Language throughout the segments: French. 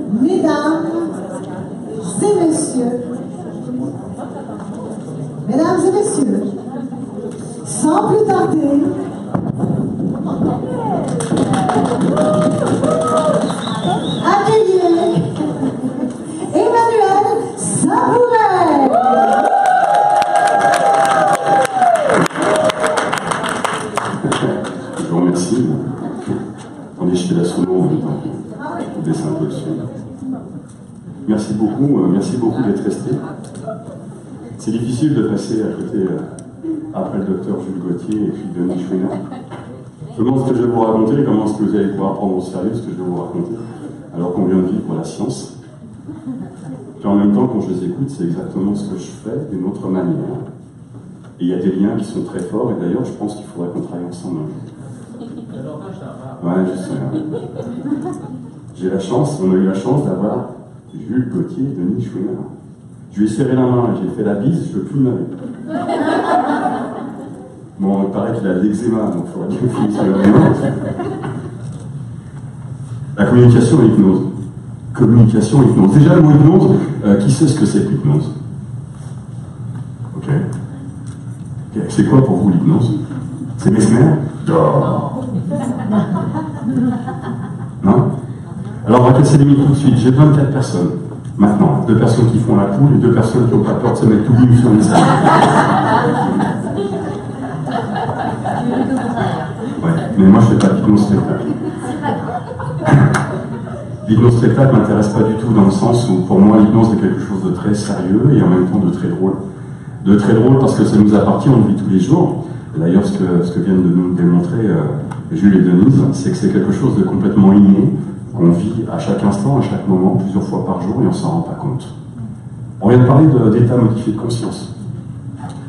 Mesdames et messieurs, mesdames et messieurs, sans plus tarder, accueillez Emmanuel Sabouret. Je vous remercie. Attendez, je fais la solo en même temps. Je descends un peu dessus. Merci beaucoup d'être resté. C'est difficile de passer à côté, après le docteur Jules Gauthier et puis Denis Chouinard. Je me demande ce que je vais vous raconter, comment est-ce que vous allez pouvoir prendre au sérieux ce que je vais vous raconter, alors qu'on vient de vivre la science. Puis en même temps, quand je les écoute, c'est exactement ce que je fais d'une autre manière. Et il y a des liens qui sont très forts, et d'ailleurs, je pense qu'il faudrait qu'on travaille ensemble un jour. Ouais, je sais. J'ai la chance, on a eu la chance d'avoir Jules Gauthier et Denis Chouinard. Je lui ai serré la main, j'ai fait la bise, je ne veux plus me laver. Bon, il paraît qu'il a de l'eczéma, donc il faudrait bien qu'il se lave les mains. La communication et l'hypnose. Communication et hypnose. Déjà, le mot hypnose, qui sait ce que c'est que l'hypnose? Ok. C'est quoi pour vous l'hypnose? C'est Mesmer? Non? Alors on va casser les mythes tout de suite. J'ai 24 personnes. Maintenant, 2 personnes qui font la poule et 2 personnes qui n'ont pas peur de se mettre tout nu sur les salles. Ouais, mais moi je ne fais pas d'hypnose spectacle. L'hypnose spectacle ne m'intéresse pas du tout dans le sens où pour moi l'hypnose est quelque chose de très sérieux et en même temps de très drôle. De très drôle parce que ça nous appartient, on le vit tous les jours. D'ailleurs, ce que viennent de nous démontrer Jules et Denise, c'est que c'est quelque chose de complètement inné, qu'on vit à chaque instant, à chaque moment, plusieurs fois par jour, et on ne s'en rend pas compte. On vient de parler d'état modifié de conscience.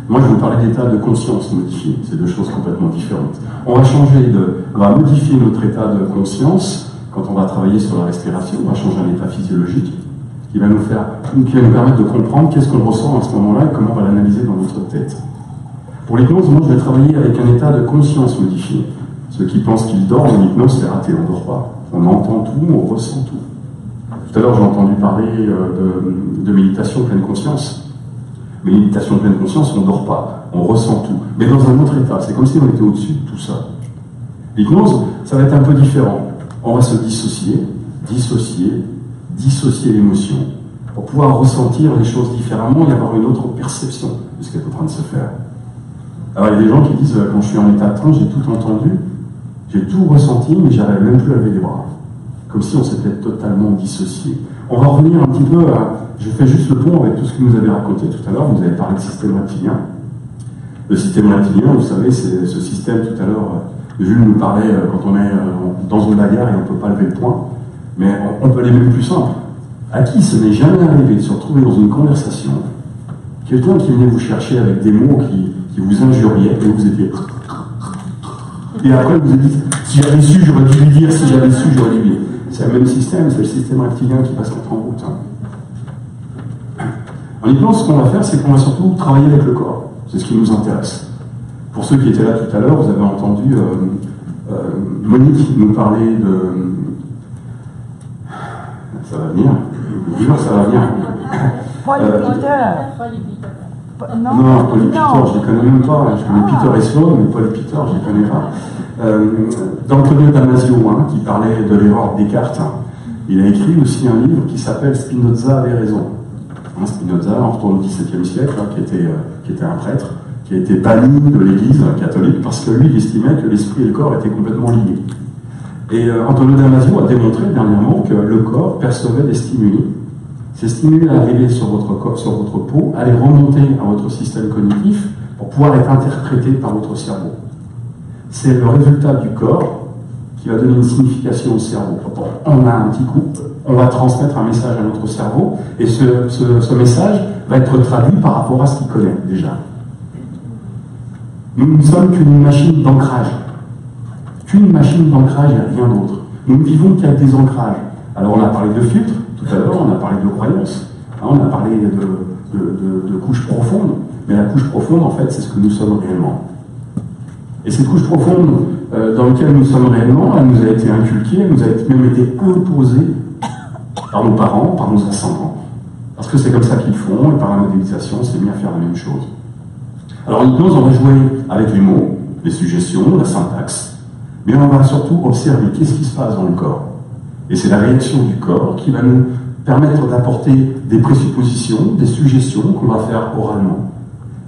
Moi, je vais vous parler d'état de conscience modifié. C'est 2 choses complètement différentes. On va modifier notre état de conscience quand on va travailler sur la respiration. On va changer un état physiologique qui va nous permettre de comprendre qu'est-ce qu'on ressent à ce moment-là et comment on va l'analyser dans notre tête. Pour l'hypnose, moi, je vais travailler avec un état de conscience modifié. Ceux qui pensent qu'ils dorment en hypnose, c'est raté, on ne dort pas. On entend tout, on ressent tout. Tout à l'heure, j'ai entendu parler de méditation pleine conscience. Mais méditation pleine conscience, on ne dort pas, on ressent tout. Mais dans un autre état, c'est comme si on était au-dessus de tout ça. L'hypnose, ça va être un peu différent. On va se dissocier l'émotion, pour pouvoir ressentir les choses différemment et avoir une autre perception de ce qui est en train de se faire. Alors il y a des gens qui disent, quand je suis en état de transe, j'ai tout entendu, j'ai tout ressenti, mais j'arrive même plus à lever les bras. Comme si on s'était totalement dissocié. On va revenir un petit peu à... Je fais juste le pont avec tout ce que vous avez raconté tout à l'heure. Vous avez parlé de système reptilien. Le système reptilien, vous savez, c'est ce système tout à l'heure. Jules nous parlait quand on est dans une bagarre et on ne peut pas lever le poing. Mais on peut aller même plus simple. À qui ce n'est jamais arrivé de se retrouver dans une conversation, quelqu'un qui venait vous chercher avec des mots qui vous injuriaient et vous étiez... Et après vous vous dites, si j'avais su, j'aurais dû lui dire, si j'avais su, j'aurais dû lui dire. C'est le même système, c'est le système reptilien qui va se mettre en route. En hypnose, ce qu'on va faire, c'est qu'on va surtout travailler avec le corps. C'est ce qui nous intéresse. Pour ceux qui étaient là tout à l'heure, vous avez entendu Monique nous parler de... Ça va venir. Je vous jure, ça va venir. Non, Paul Peter, je ne les connais même pas. Je connais Peter et Sloan, mais Paul Peter, je ne les connais pas. D'Antonio Damasio, qui parlait de l'erreur de Descartes, il a écrit aussi un livre qui s'appelle Spinoza avait raison. Spinoza, on retourne au XVIIe siècle, qui était un prêtre, qui a été banni de l'Église catholique parce que lui, il estimait que l'esprit et le corps étaient complètement liés. Et Antonio Damasio a démontré dernièrement que le corps percevait des stimuli. Ces stimuli arrivaient sur votre corps, sur votre peau, allaient remonter à votre système cognitif pour pouvoir être interprétés par votre cerveau. C'est le résultat du corps qui va donner une signification au cerveau. On a un petit coup, on va transmettre un message à notre cerveau, et ce message va être traduit par rapport à ce qu'il connaît déjà. Nous ne sommes qu'une machine d'ancrage. Qu'une machine d'ancrage et rien d'autre. Nous ne vivons qu'avec des ancrages. Alors on a parlé de filtres, tout à l'heure, on a parlé de croyances, on a parlé de couches profondes, mais la couche profonde, en fait, c'est ce que nous sommes réellement. Et cette couche profonde dans laquelle nous sommes réellement, elle nous a été inculquée, elle nous a même été imposée par nos parents, par nos ascendants. Parce que c'est comme ça qu'ils font, et par la modélisation, c'est mis à faire la même chose. Alors en hypnose, on va jouer avec les mots, les suggestions, la syntaxe, mais on va surtout observer qu'est-ce qui se passe dans le corps. Et c'est la réaction du corps qui va nous permettre d'apporter des présuppositions, des suggestions qu'on va faire oralement.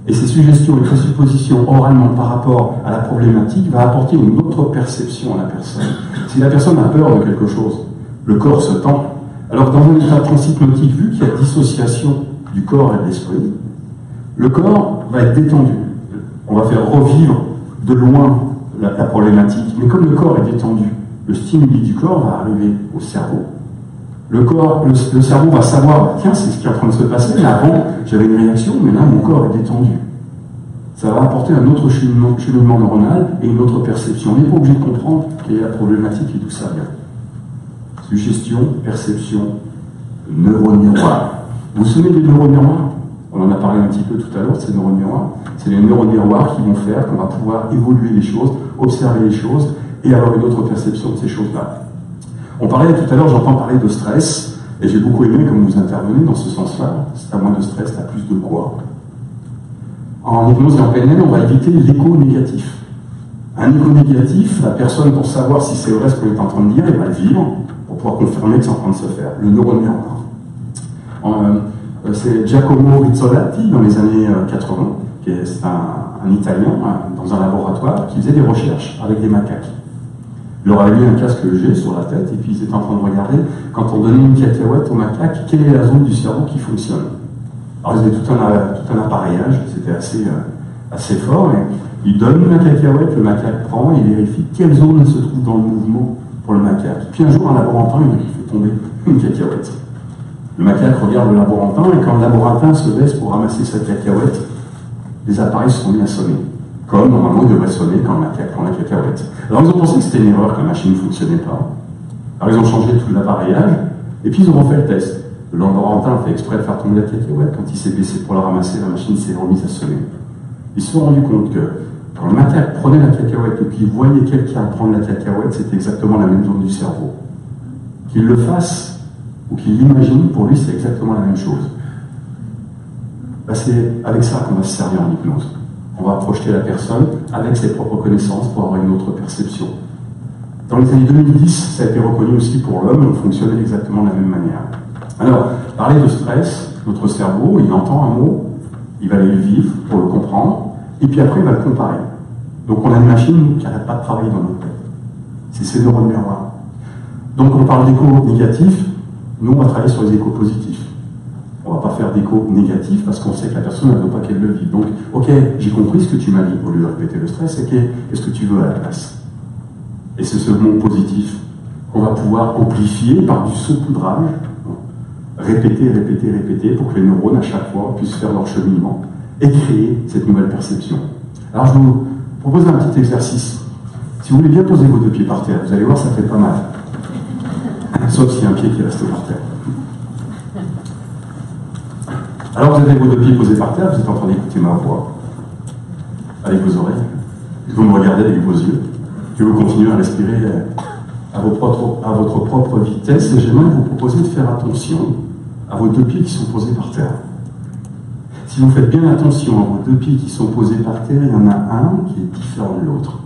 Et ces suggestions et présuppositions oralement par rapport à la problématique va apporter une autre perception à la personne. Si la personne a peur de quelque chose, le corps se tend. Alors dans un état transhypnotique, vu qu'il y a dissociation du corps et de l'esprit, le corps va être détendu. On va faire revivre de loin la problématique, mais comme le corps est détendu, le stimuli du corps va arriver au cerveau. Le cerveau va savoir, tiens, c'est ce qui est en train de se passer, mais avant, j'avais une réaction, mais là, mon corps est détendu. Ça va apporter un autre cheminement neuronal et une autre perception. On n'est pas obligé de comprendre quelle est la problématique et d'où ça vient. Suggestion, perception, neuromiroir. Vous vous souvenez des neuromiroirs? On en a parlé un petit peu tout à l'heure, ces neuromiroirs. C'est les neuromiroirs qui vont faire qu'on va pouvoir évoluer les choses, observer les choses et avoir une autre perception de ces choses-là. On parlait tout à l'heure, j'entends parler de stress, et j'ai beaucoup aimé comme vous intervenez dans ce sens-là. C'est à moins de stress, t'as plus de quoi. En hypnose et en PNL, on va éviter l'écho négatif. Un écho négatif, la personne, pour savoir si c'est vrai ce qu'on est en train de dire, elle va le vivre, pour pouvoir confirmer que c'est en train de se faire. Le neuromiroir. C'est Giacomo Rizzolatti, dans les années 80, qui est un Italien, dans un laboratoire, qui faisait des recherches avec des macaques. Il leur avait mis un casque G sur la tête, et puis ils étaient en train de regarder, quand on donnait une cacahuète au macaque, quelle est la zone du cerveau qui fonctionne. Alors ils avaient tout un appareillage, c'était assez fort, et ils donnent la cacahuète, le macaque prend, et il vérifie quelle zone se trouve dans le mouvement pour le macaque. Puis un jour, un laborantin, il fait tomber une cacahuète. Le macaque regarde le laborantin, et quand le laborantin se baisse pour ramasser sa cacahuète, les appareils se sont mis à sonner. Comme normalement il devrait sonner quand le macaque prend la cacahuète. Alors ils ont pensé que c'était une erreur, que la machine ne fonctionnait pas. Alors ils ont changé tout l'appareillage, et puis ils ont refait le test. Le laborantin a fait exprès de faire tomber la cacahuète. Quand il s'est baissé pour la ramasser, la machine s'est remise à sonner. Ils se sont rendus compte que quand le macaque prenait la cacahuète et qu'il voyait quelqu'un prendre la cacahuète, c'était exactement la même zone du cerveau. Qu'il le fasse ou qu'il l'imagine, pour lui c'est exactement la même chose. Ben, c'est avec ça qu'on va se servir en hypnose. On va projeter la personne avec ses propres connaissances pour avoir une autre perception. Dans les années 2010, ça a été reconnu aussi pour l'homme, on fonctionnait exactement de la même manière. Alors, parler de stress, notre cerveau, il entend un mot, il va aller le vivre pour le comprendre, et puis après il va le comparer. Donc on a une machine qui n'arrête pas de travailler dans notre tête. C'est ces neurones miroirs. Donc on parle d'écho négatif, nous on va travailler sur les échos positifs. On ne va pas faire d'écho négatif parce qu'on sait que la personne ne veut pas qu'elle le vive. Donc, ok, j'ai compris ce que tu m'as dit, au lieu de répéter le stress, c'est qu'est-ce que tu veux à la place? Et c'est ce mot positif qu'on va pouvoir amplifier par du saupoudrage, répéter, pour que les neurones, à chaque fois, puissent faire leur cheminement et créer cette nouvelle perception. Alors, je vous propose un petit exercice. Si vous voulez bien poser vos deux pieds par terre, vous allez voir, ça fait pas mal. Sauf s'il y a un pied qui reste par terre. Alors vous avez vos deux pieds posés par terre, vous êtes en train d'écouter ma voix avec vos oreilles, vous me regardez avec vos yeux, que vous continuez à respirer à votre propre vitesse, et j'aimerais vous proposer de faire attention à vos deux pieds qui sont posés par terre. Si vous faites bien attention à vos deux pieds qui sont posés par terre, il y en a un qui est différent de l'autre.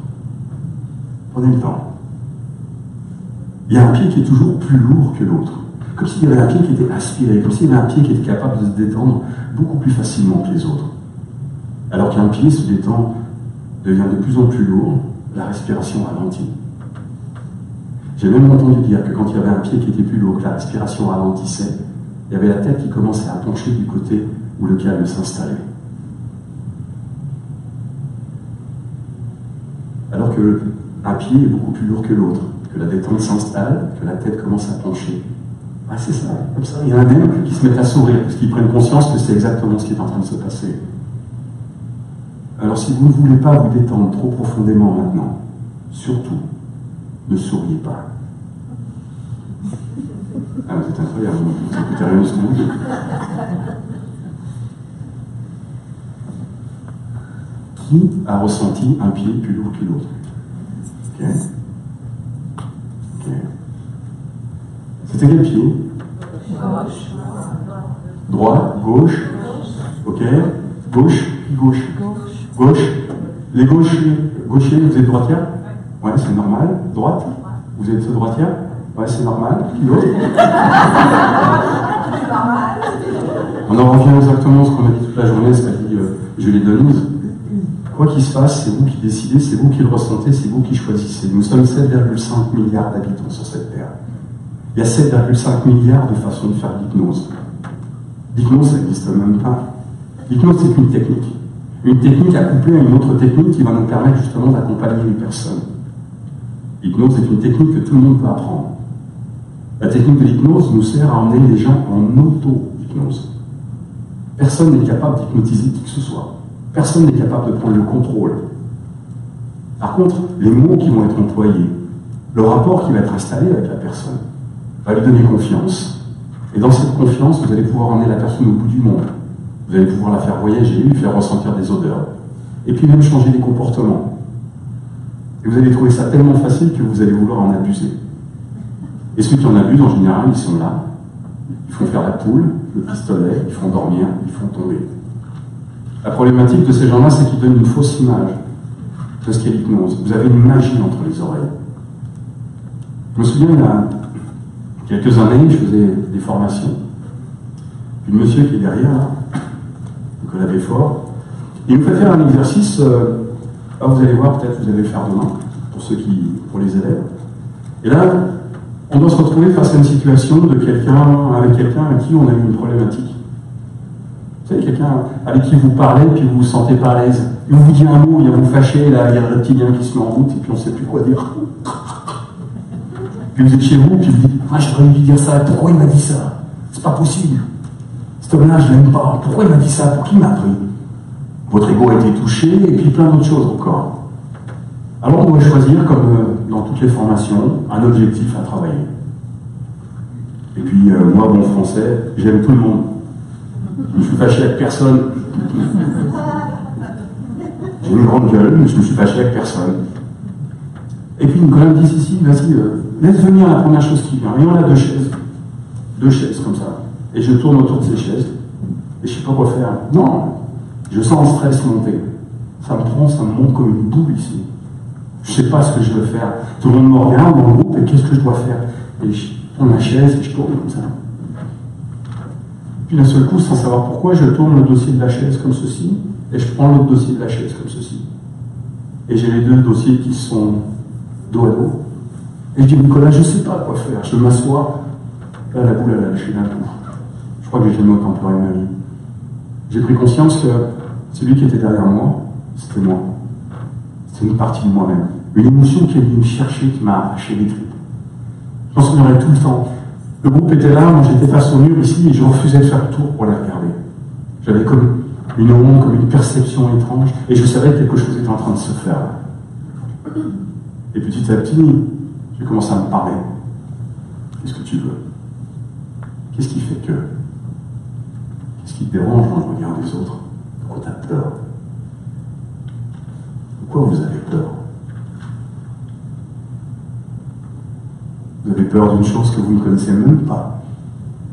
Prenez le temps. Il y a un pied qui est toujours plus lourd que l'autre. Comme s'il y avait un pied qui était aspiré, comme s'il y avait un pied qui était capable de se détendre beaucoup plus facilement que les autres. Alors qu'un pied se détend, devient de plus en plus lourd, la respiration ralentit. J'ai même entendu dire que quand il y avait un pied qui était plus lourd, que la respiration ralentissait, il y avait la tête qui commençait à pencher du côté où le calme s'installait. Alors qu'un pied est beaucoup plus lourd que l'autre, que la détente s'installe, que la tête commence à pencher. Ah, c'est ça, comme ça. Il y en a même qui se mettent à sourire, parce qu'ils prennent conscience que c'est exactement ce qui est en train de se passer. Alors, si vous ne voulez pas vous détendre trop profondément maintenant, surtout, ne souriez pas. Ah, vous êtes incroyable, vous écoutez rien de ce que vous dites. Qui a ressenti un pied plus lourd que l'autre? Ok. C'était quel pied? Droite, gauche, ok. Gauche, gauche. Gauche. Les gauchers, vous êtes droitière? Ouais, c'est normal. Droite? Vous êtes droitière? Ouais, c'est normal. Qui d'autre? On en revient exactement à ce qu'on a dit toute la journée, c'est-à-dire Julie Denise. Quoi qu'il se passe, c'est vous qui décidez, c'est vous qui le ressentez, c'est vous qui choisissez. Nous sommes 7,5 milliards d'habitants sur cette terre. Il y a 7,5 milliards de façons de faire l'hypnose. L'hypnose, ça n'existe même pas. L'hypnose, c'est une technique. Une technique accouplée à une autre technique qui va nous permettre justement d'accompagner une personne. L'hypnose est une technique que tout le monde peut apprendre. La technique de l'hypnose nous sert à emmener les gens en auto-hypnose. Personne n'est capable d'hypnotiser qui que ce soit. Personne n'est capable de prendre le contrôle. Par contre, les mots qui vont être employés, le rapport qui va être installé avec la personne, va lui donner confiance. Et dans cette confiance, vous allez pouvoir emmener la personne au bout du monde. Vous allez pouvoir la faire voyager, lui faire ressentir des odeurs. Et puis même changer les comportements. Et vous allez trouver ça tellement facile que vous allez vouloir en abuser. Et ceux qui en abusent, en général, ils sont là. Ils font faire la poule, le pistolet, ils font dormir, ils font tomber. La problématique de ces gens-là, c'est qu'ils donnent une fausse image de ce qu'est l'hypnose. Vous avez une magie entre les oreilles. Je me souviens, il y a quelques années, je faisais des formations. Puis le monsieur qui est derrière, là, Nicolas Béfort, il me fait faire un exercice, vous allez voir, peut-être vous allez le faire demain, pour les élèves. Et là, on doit se retrouver face à une situation avec quelqu'un avec qui on a eu une problématique. Vous savez, quelqu'un avec qui vous parlez, puis vous vous sentez pas à l'aise. Il vous dit un mot, il vient vous fâcher, là, il y a le reptilien qui se met en route, et puis on ne sait plus quoi dire. Puis vous êtes chez vous, puis vous dites, ah, j'aurais dû lui dire ça, pourquoi il m'a dit ça? C'est pas possible. Cet homme-là, je l'aime pas. Pourquoi il m'a dit ça? Pour qui il m'a appris? Votre ego a été touché, et puis plein d'autres choses encore. Alors on doit choisir, comme dans toutes les formations, un objectif à travailler. Et puis, moi, bon français, j'aime tout le monde. Je me suis fâché avec personne. J'ai une grande gueule, mais je me suis fâché avec personne. Et puis Nicolas me dit, si, vas-y, laisse venir la première chose qui vient. Et on a deux chaises. Deux chaises comme ça. Et je tourne autour de ces chaises. Et je ne sais pas quoi faire. Non, je sens le stress monter. Ça me monte comme une boule ici. Je ne sais pas ce que je veux faire. Tout le monde me regarde dans le groupe, et qu'est-ce que je dois faire? Et je prends la chaise et je tourne comme ça. Puis d'un seul coup, sans savoir pourquoi, je tourne le dossier de la chaise comme ceci, et je prends l'autre dossier de la chaise comme ceci. Et j'ai les deux dossiers qui sont dos à dos. Et je dis, Nicolas, je ne sais pas quoi faire. Je m'assois. Là, la boule, elle a lâché d'un coup. Je crois que j'ai jamais autant pleuré ma vie. J'ai pris conscience que celui qui était derrière moi, c'était moi. C'était une partie de moi-même. Une émotion qui est venue me chercher, qui m'a arraché les tripes. J'en souviendrai tout le temps. Le groupe était là, moi j'étais face au mur ici, et je refusais de faire le tour pour les regarder. J'avais comme une onde, comme une perception étrange, et je savais que quelque chose était en train de se faire. Et petit à petit, j'ai commencé à me parler. Qu'est-ce que tu veux? Qu'est-ce qui fait que? Qu'est-ce qui te dérange quand je regarde les autres? Pourquoi tu as peur? Pourquoi vous avez peur? Vous avez peur d'une chose que vous ne connaissez même pas.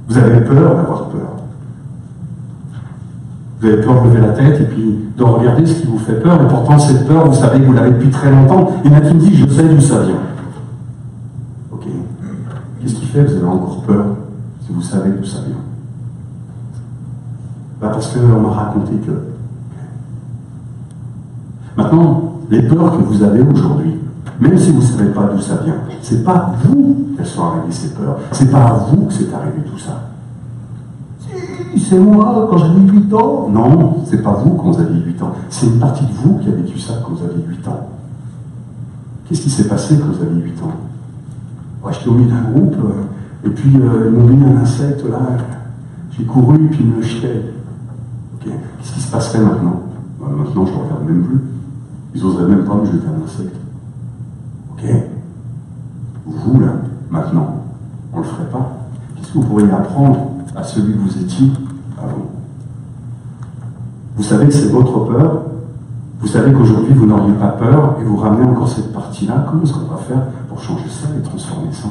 Vous avez peur d'avoir peur. Vous avez peur de lever la tête et puis de regarder ce qui vous fait peur. Et pourtant, cette peur, vous savez que vous l'avez depuis très longtemps. Et il y en a qui me disent, je sais d'où ça vient. Ok. Qu'est-ce qui fait que vous avez encore peur si vous savez d'où ça vient? Parce qu'on m'a raconté que. Maintenant, les peurs que vous avez aujourd'hui, même si vous ne savez pas d'où ça vient, c'est pas à vous qu'elles sont arrivées ces peurs. C'est pas à vous que c'est arrivé tout ça. Si, c'est moi quand j'avais 8 ans. Non, c'est pas vous quand vous aviez 8 ans. C'est une partie de vous qui a vécu ça quand vous aviez 8 ans. Qu'est-ce qui s'est passé quand vous aviez 8 ans? J'étais au milieu d'un groupe, et puis ils m'ont mis un insecte là. J'ai couru, puis ils me le jetaient. Okay. Qu'est-ce qui se passerait maintenant? Maintenant, je ne regarde même plus. Ils n'oseraient même pas me jeter un insecte. Ok? Vous, là, maintenant, on ne le ferait pas. Qu'est-ce que vous pourriez apprendre à celui que vous étiez avant? Vous savez que c'est votre peur. Vous savez qu'aujourd'hui, vous n'auriez pas peur et vous ramenez encore cette partie-là. Comment est-ce qu'on va faire pour changer ça et transformer ça?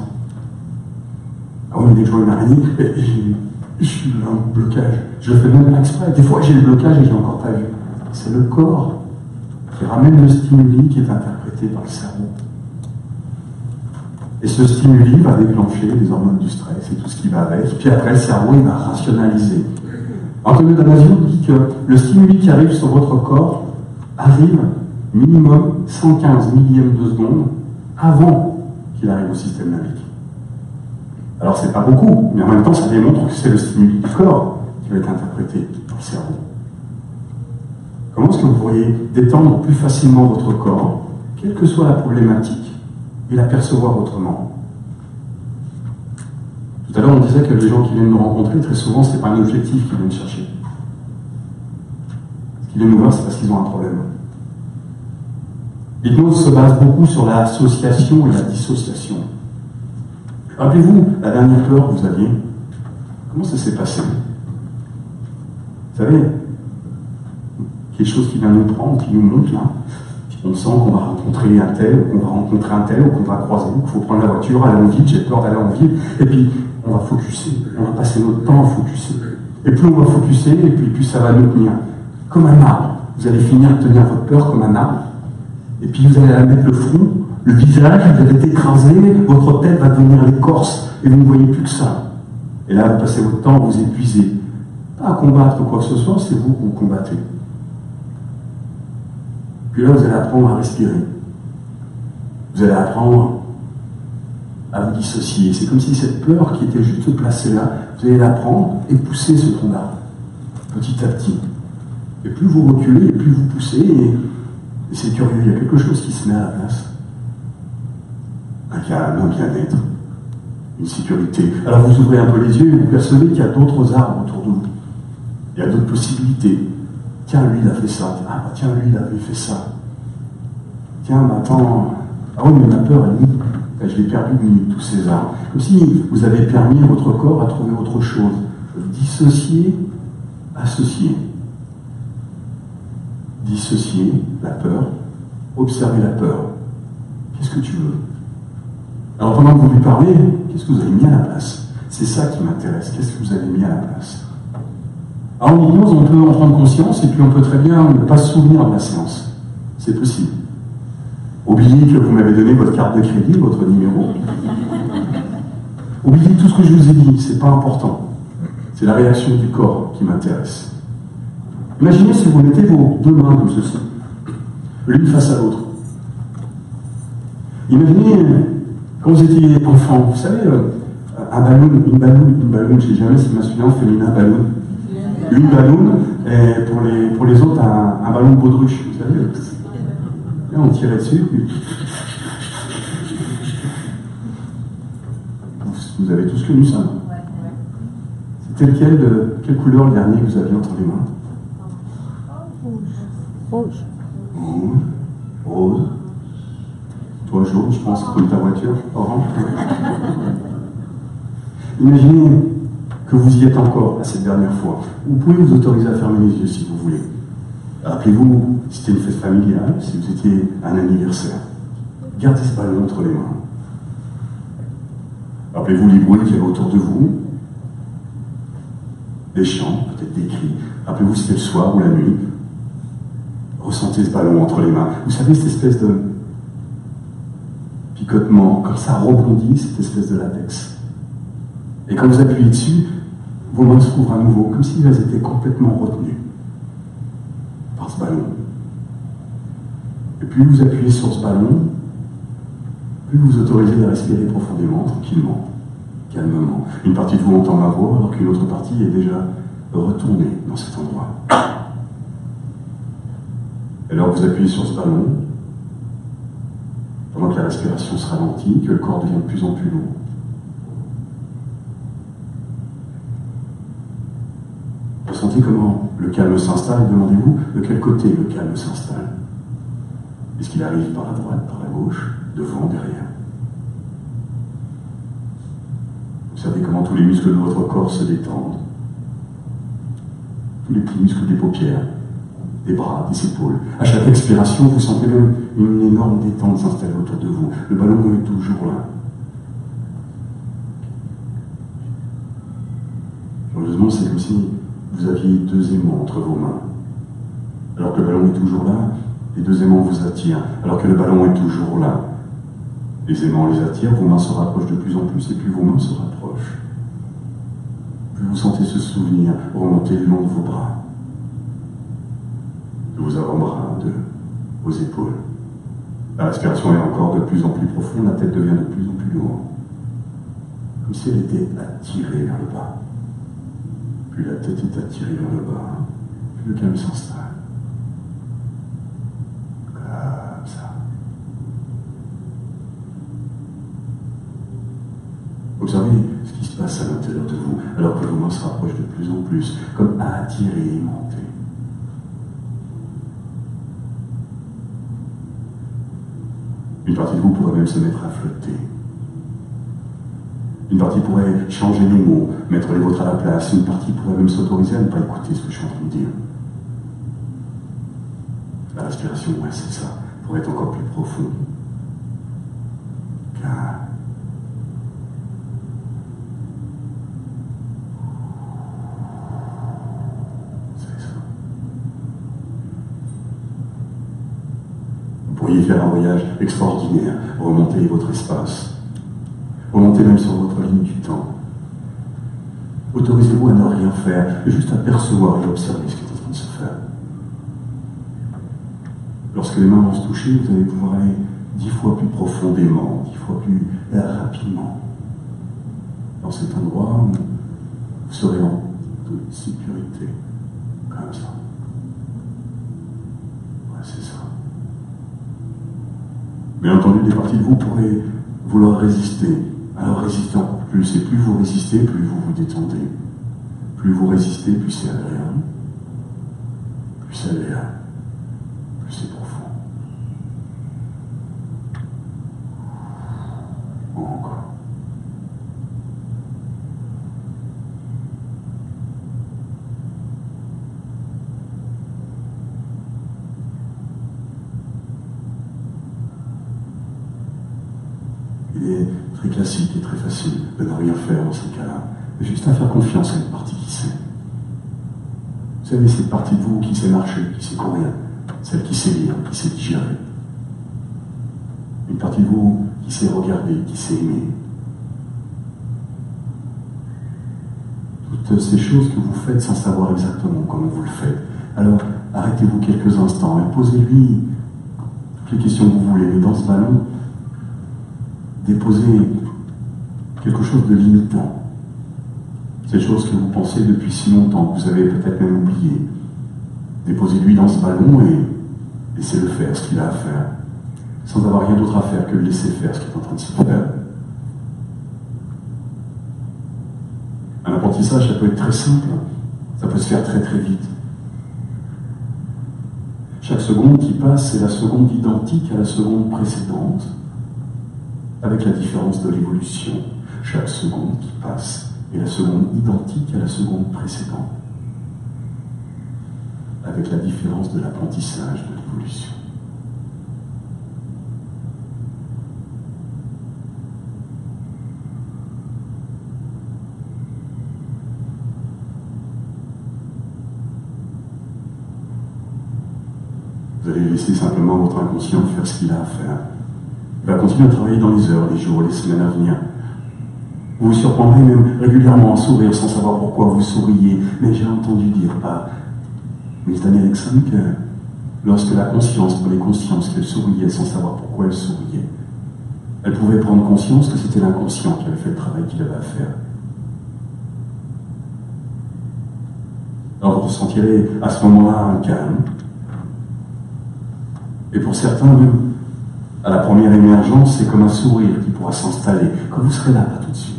Ah oui, dès que je vois une araignée, je suis dans un blocage. Je le fais même exprès. Des fois, j'ai le blocage et je ne l'ai encore pas vu. C'est le corps qui ramène le stimuli qui est interprété par le cerveau. Et ce stimuli va déclencher les hormones du stress et tout ce qui va avec. Puis après, le cerveau, il va rationaliser. Antonio Damasio dit que le stimuli qui arrive sur votre corps arrive minimum 115 millièmes de seconde avant qu'il arrive au système limbique. Alors c'est pas beaucoup, mais en même temps ça démontre que c'est le stimuli du corps qui va être interprété par le cerveau. Comment est-ce que vous pourriez détendre plus facilement votre corps, quelle que soit la problématique, et l'apercevoir autrement? Tout à l'heure on disait que les gens qui viennent nous rencontrer, très souvent c'est pas un objectif qu'ils viennent chercher. Ce qu'ils viennent nous voir, c'est parce qu'ils ont un problème. L'hypnose se base beaucoup sur l'association et la dissociation. Rappelez-vous la dernière peur que vous aviez. Comment ça s'est passé? Vous savez, quelque chose qui vient nous prendre, qui nous monte là. On sent qu'on va rencontrer un tel, ou qu'on va rencontrer un tel, ou qu'on va croiser, ou qu'il faut prendre la voiture, aller en ville, j'ai peur d'aller en ville, et puis on va focuser, on va passer notre temps à focuser. Et plus on va focuser, et puis plus ça va nous tenir. Comme un arbre. Vous allez finir de tenir votre peur comme un arbre. Et puis vous allez la mettre le front, le visage, vous allez être écrasé, votre tête va devenir l'écorce, et vous ne voyez plus que ça. Et là, vous passez votre temps à vous épuiser. Pas à combattre ou quoi que ce soit, c'est vous que vous combattez. Puis là, vous allez apprendre à respirer. Vous allez apprendre à vous dissocier. C'est comme si cette peur qui était juste placée là, vous allez la prendre et pousser ce tronc d'arbre, petit à petit. Et plus vous reculez, et plus vous poussez, et c'est curieux, il y a quelque chose qui se met à la place. Un calme, un bien-être, une sécurité. Alors vous ouvrez un peu les yeux et vous percevez qu'il y a d'autres arbres autour de vous. Il y a d'autres possibilités. Tiens, lui, il a fait ça. Ah, bah, tiens, lui, il avait fait ça. Tiens, bah, attends. Ah oui, mais ma peur, elle, je l'ai perdu de tous ces arbres. Comme si vous avez permis à votre corps à trouver autre chose. Dissocier, associer. Dissocier la peur, observer la peur. Qu'est-ce que tu veux? Alors pendant que vous lui parlez, qu'est-ce que vous avez mis à la place? C'est ça qui m'intéresse. Qu'est-ce que vous avez mis à la place? Alors en hypnose, on peut en prendre conscience et puis on peut très bien ne pas se souvenir de la séance. C'est possible. Oubliez que vous m'avez donné votre carte de crédit, votre numéro. Oubliez tout ce que je vous ai dit, c'est pas important. C'est la réaction du corps qui m'intéresse. Imaginez si vous mettez vos deux mains comme ceci, l'une face à l'autre. Imaginez quand vous étiez enfant, vous savez, un ballon, une ballon, je ne sais jamais si masculin ou féminin, ballon. Une ballon, et pour les autres, un ballon de baudruche, vous savez. Là, on tirait dessus. Vous avez tous connu ça. C'était quelle couleur le dernier que vous aviez entre les mains? Rouge. Rose. Toi, jaune, je pense, comme ta voiture. Orange. Imaginez que vous y êtes encore à cette dernière fois. Vous pouvez vous autoriser à fermer les yeux si vous voulez. Rappelez-vous, si c'était une fête familiale, si vous étiez à un anniversaire. Gardez ce ballon entre les mains. Rappelez-vous les bruits qu'il y avait autour de vous. Des chants, peut-être des cris. Rappelez-vous si c'était le soir ou la nuit. Ressentez ce ballon entre les mains. Vous savez, cette espèce de picotement, quand ça rebondit, cette espèce de latex. Et quand vous appuyez dessus, vos mains s'ouvrent à nouveau, comme si elles étaient complètement retenues par ce ballon. Et plus vous appuyez sur ce ballon, plus vous autorisez à respirer profondément, tranquillement, calmement. Une partie de vous entend ma voix, alors qu'une autre partie est déjà retournée dans cet endroit. Et alors vous appuyez sur ce ballon, pendant que la respiration se ralentit, que le corps devient de plus en plus lourd. Ressentez comment le calme s'installe, et demandez-vous de quel côté le calme s'installe. Est-ce qu'il arrive par la droite, par la gauche, devant, derrière? Observez comment tous les muscles de votre corps se détendent. Tous les petits muscles des paupières, des bras, des épaules. À chaque expiration, vous sentez même une énorme détente s'installer autour de vous. Le ballon est toujours là. Curieusement, c'est comme si vous aviez deux aimants entre vos mains. Alors que le ballon est toujours là, les deux aimants vous attirent. Alors que le ballon est toujours là, les aimants les attirent, vos mains se rapprochent de plus en plus, et plus vos mains se rapprochent. Plus vous sentez ce souvenir remonter le long de vos bras, de vos avant-bras, de vos épaules. La respiration est encore de plus en plus profonde, la tête devient de plus en plus lourde. Comme si elle était attirée vers le bas. Plus la tête est attirée vers le bas, plus le calme s'installe. Comme ça. Observez ce qui se passe à l'intérieur de vous, alors que vos mains se rapprochent de plus en plus, comme attirées et aimantées. Une partie de vous pourrait même se mettre à flotter. Une partie pourrait changer les mots, mettre les vôtres à la place. Une partie pourrait même s'autoriser à ne pas écouter ce que je suis en train de dire. La respiration, ouais, c'est ça, pourrait être encore plus profonde. Car c'est ça. Vous pourriez faire un voyage extraordinaire, remonter votre espace. Remontez même sur votre ligne du temps. Autorisez-vous à ne rien faire, juste à percevoir et observer ce qui est en train de se faire. Lorsque les mains vont se toucher, vous allez pouvoir aller 10 fois plus profondément, 10 fois plus rapidement dans cet endroit où vous serez en toute sécurité, comme ça. Ouais, c'est ça. Bien entendu, des parties de vous pourraient vouloir résister. Alors résistez encore plus, et plus vous résistez, plus vous vous détendez. Plus vous résistez, plus c'est agréable. Plus c'est agréable. Plus c'est profond. Encore. Il est très classique et très facile de ne rien faire dans ces cas-là, mais juste à faire confiance à une partie qui sait. Vous savez, cette partie de vous qui sait marcher, qui sait courir, celle qui sait lire, qui sait digérer. Une partie de vous qui sait regarder, qui sait aimer. Toutes ces choses que vous faites sans savoir exactement comment vous le faites. Alors, arrêtez-vous quelques instants et posez-lui toutes les questions que vous voulez. Mais dans ce ballon, déposez quelque chose de limitant. Cette chose que vous pensez depuis si longtemps, que vous avez peut-être même oublié. Déposez-lui dans ce ballon et laissez-le faire ce qu'il a à faire, sans avoir rien d'autre à faire que le laisser faire ce qui est en train de se faire. Un apprentissage, ça peut être très simple, ça peut se faire très très vite. Chaque seconde qui passe, c'est la seconde identique à la seconde précédente, avec la différence de l'évolution. Chaque seconde qui passe est la seconde identique à la seconde précédente, avec la différence de l'apprentissage de l'évolution. Vous allez laisser simplement votre inconscient faire ce qu'il a à faire. Il va continuer à travailler dans les heures, les jours, les semaines à venir. Vous vous surprendrez même régulièrement à sourire sans savoir pourquoi vous souriez. Mais j'ai entendu dire par Milton Erickson que lorsque la conscience prenait conscience qu'elle souriait sans savoir pourquoi elle souriait, elle pouvait prendre conscience que c'était l'inconscient qui avait fait le travail qu'il avait à faire. Alors vous ressentirez à ce moment-là un calme. Et pour certains, même, à la première émergence, c'est comme un sourire qui pourra s'installer, quand vous serez là, pas tout de suite.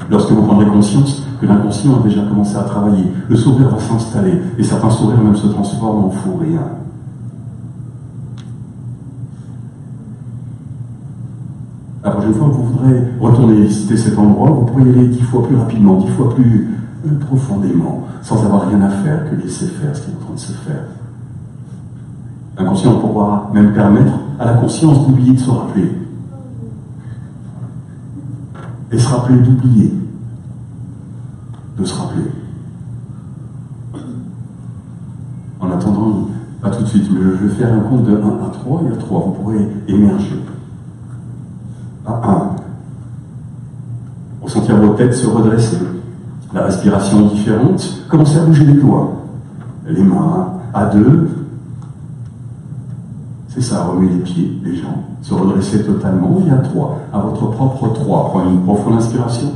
Lorsque vous prendrez conscience que l'inconscient a déjà commencé à travailler, le sourire va s'installer, et certains sourires même se transforment en fou rire. La prochaine fois que vous voudrez retourner visiter cet endroit, vous pourriez aller 10 fois plus rapidement, 10 fois plus profondément, sans avoir rien à faire que laisser faire ce qui est en train de se faire. L'inconscient pourra même permettre à la conscience d'oublier de se rappeler. Et se rappeler d'oublier. de se rappeler. En attendant, pas tout de suite, mais je vais faire un compte de 1 à 3, et à 3, vous pourrez émerger. À 1. Ressentir vos têtes se redresser. La respiration différente. Commencez à bouger les doigts, les mains. À 2. C'est ça, remuer les pieds, les jambes. Se redresser totalement. Et à 3. À votre propre 3. Prenez une profonde inspiration.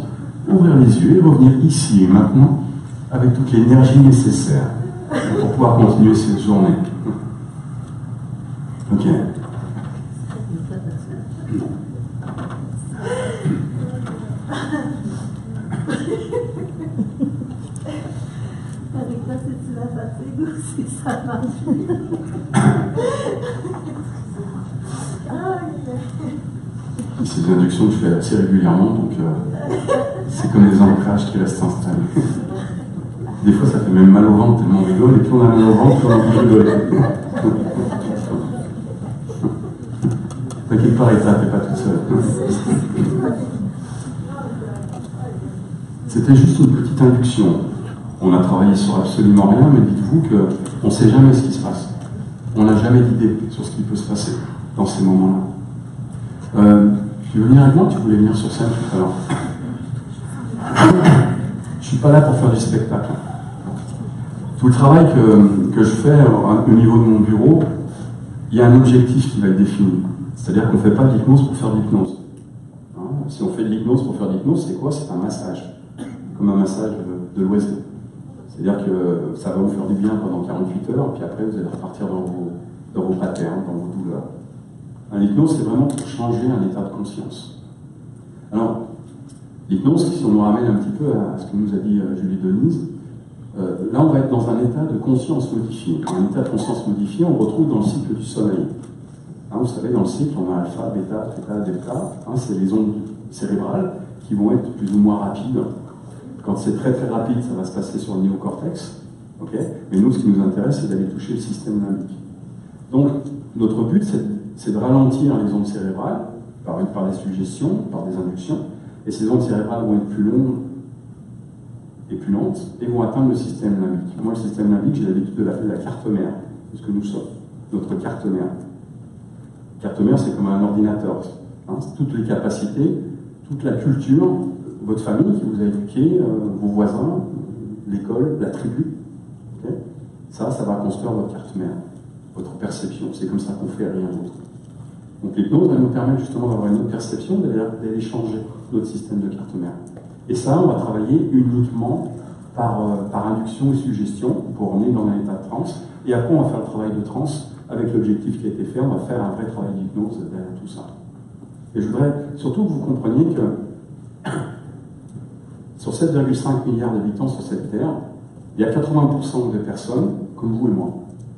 Ouvrir les yeux et revenir ici et maintenant avec toute l'énergie nécessaire pour pouvoir continuer cette journée. Ok. Avec toi, c'est la fatigue ou c'est ça marche? Ces inductions que je fais assez régulièrement, donc c'est comme des ancrages qui restent installés. Des fois, ça fait même mal au ventre tellement on rigole, et puis on a mal au ventre, puis on a envie de rigoler. T'inquiète pas, Rita, t'es pas toute seule. C'était juste une petite induction. On a travaillé sur absolument rien, mais dites-vous qu'on ne sait jamais ce qui se passe. On n'a jamais d'idée sur ce qui peut se passer dans ces moments-là. Tu veux venir avec moi? Tu voulais venir sur scène tout à l'heure. Je ne suis pas là pour faire du spectacle. Tout le travail que je fais au niveau de mon bureau, il y a un objectif qui va être défini. C'est-à-dire qu'on ne fait pas de l'hypnose pour faire de l'hypnose. Hein? Si on fait de l'hypnose pour faire de l'hypnose, c'est quoi? C'est un massage. Comme un massage de l'oiseau. C'est-à-dire que ça va vous faire du bien pendant 48 heures, et puis après vous allez repartir dans vos patterns, dans vos douleurs. L'hypnose, c'est vraiment pour changer un état de conscience. Alors, l'hypnose, si on nous ramène un petit peu à ce que nous a dit Julie Denise, là on va être dans un état de conscience modifié. Un état de conscience modifié, on le retrouve dans le cycle du sommeil. Hein, vous savez, dans le cycle, on a alpha, bêta, theta, delta. Hein, c'est les ondes cérébrales qui vont être plus ou moins rapides. Quand c'est très très rapide, ça va se passer sur le néocortex. Okay, mais nous, ce qui nous intéresse, c'est d'aller toucher le système limbique. Donc, notre but, c'est de ralentir les ondes cérébrales par des suggestions, par des inductions, et ces ondes cérébrales vont être plus longues et plus lentes, et vont atteindre le système limbique. Moi, le système limbique, j'ai l'habitude de l'appeler la carte mère, c'est ce que nous sommes, notre carte mère. Carte mère, c'est comme un ordinateur. Hein, c'est toutes les capacités, toute la culture, votre famille qui vous a éduqué, vos voisins, l'école, la tribu. Okay, ça va construire votre carte mère, votre perception. C'est comme ça qu'on fait rien d'autre. Donc l'hypnose va nous permettre justement d'avoir une autre perception, d'aller changer notre système de carte mère. Et ça, on va travailler uniquement par induction et suggestion pour emmener dans un état de transe. Et après, on va faire le travail de transe avec l'objectif qui a été fait. On va faire un vrai travail d'hypnose derrière tout ça. Et je voudrais surtout que vous compreniez que sur 7,5 milliards d'habitants sur cette Terre, il y a 80% de personnes comme vous et moi.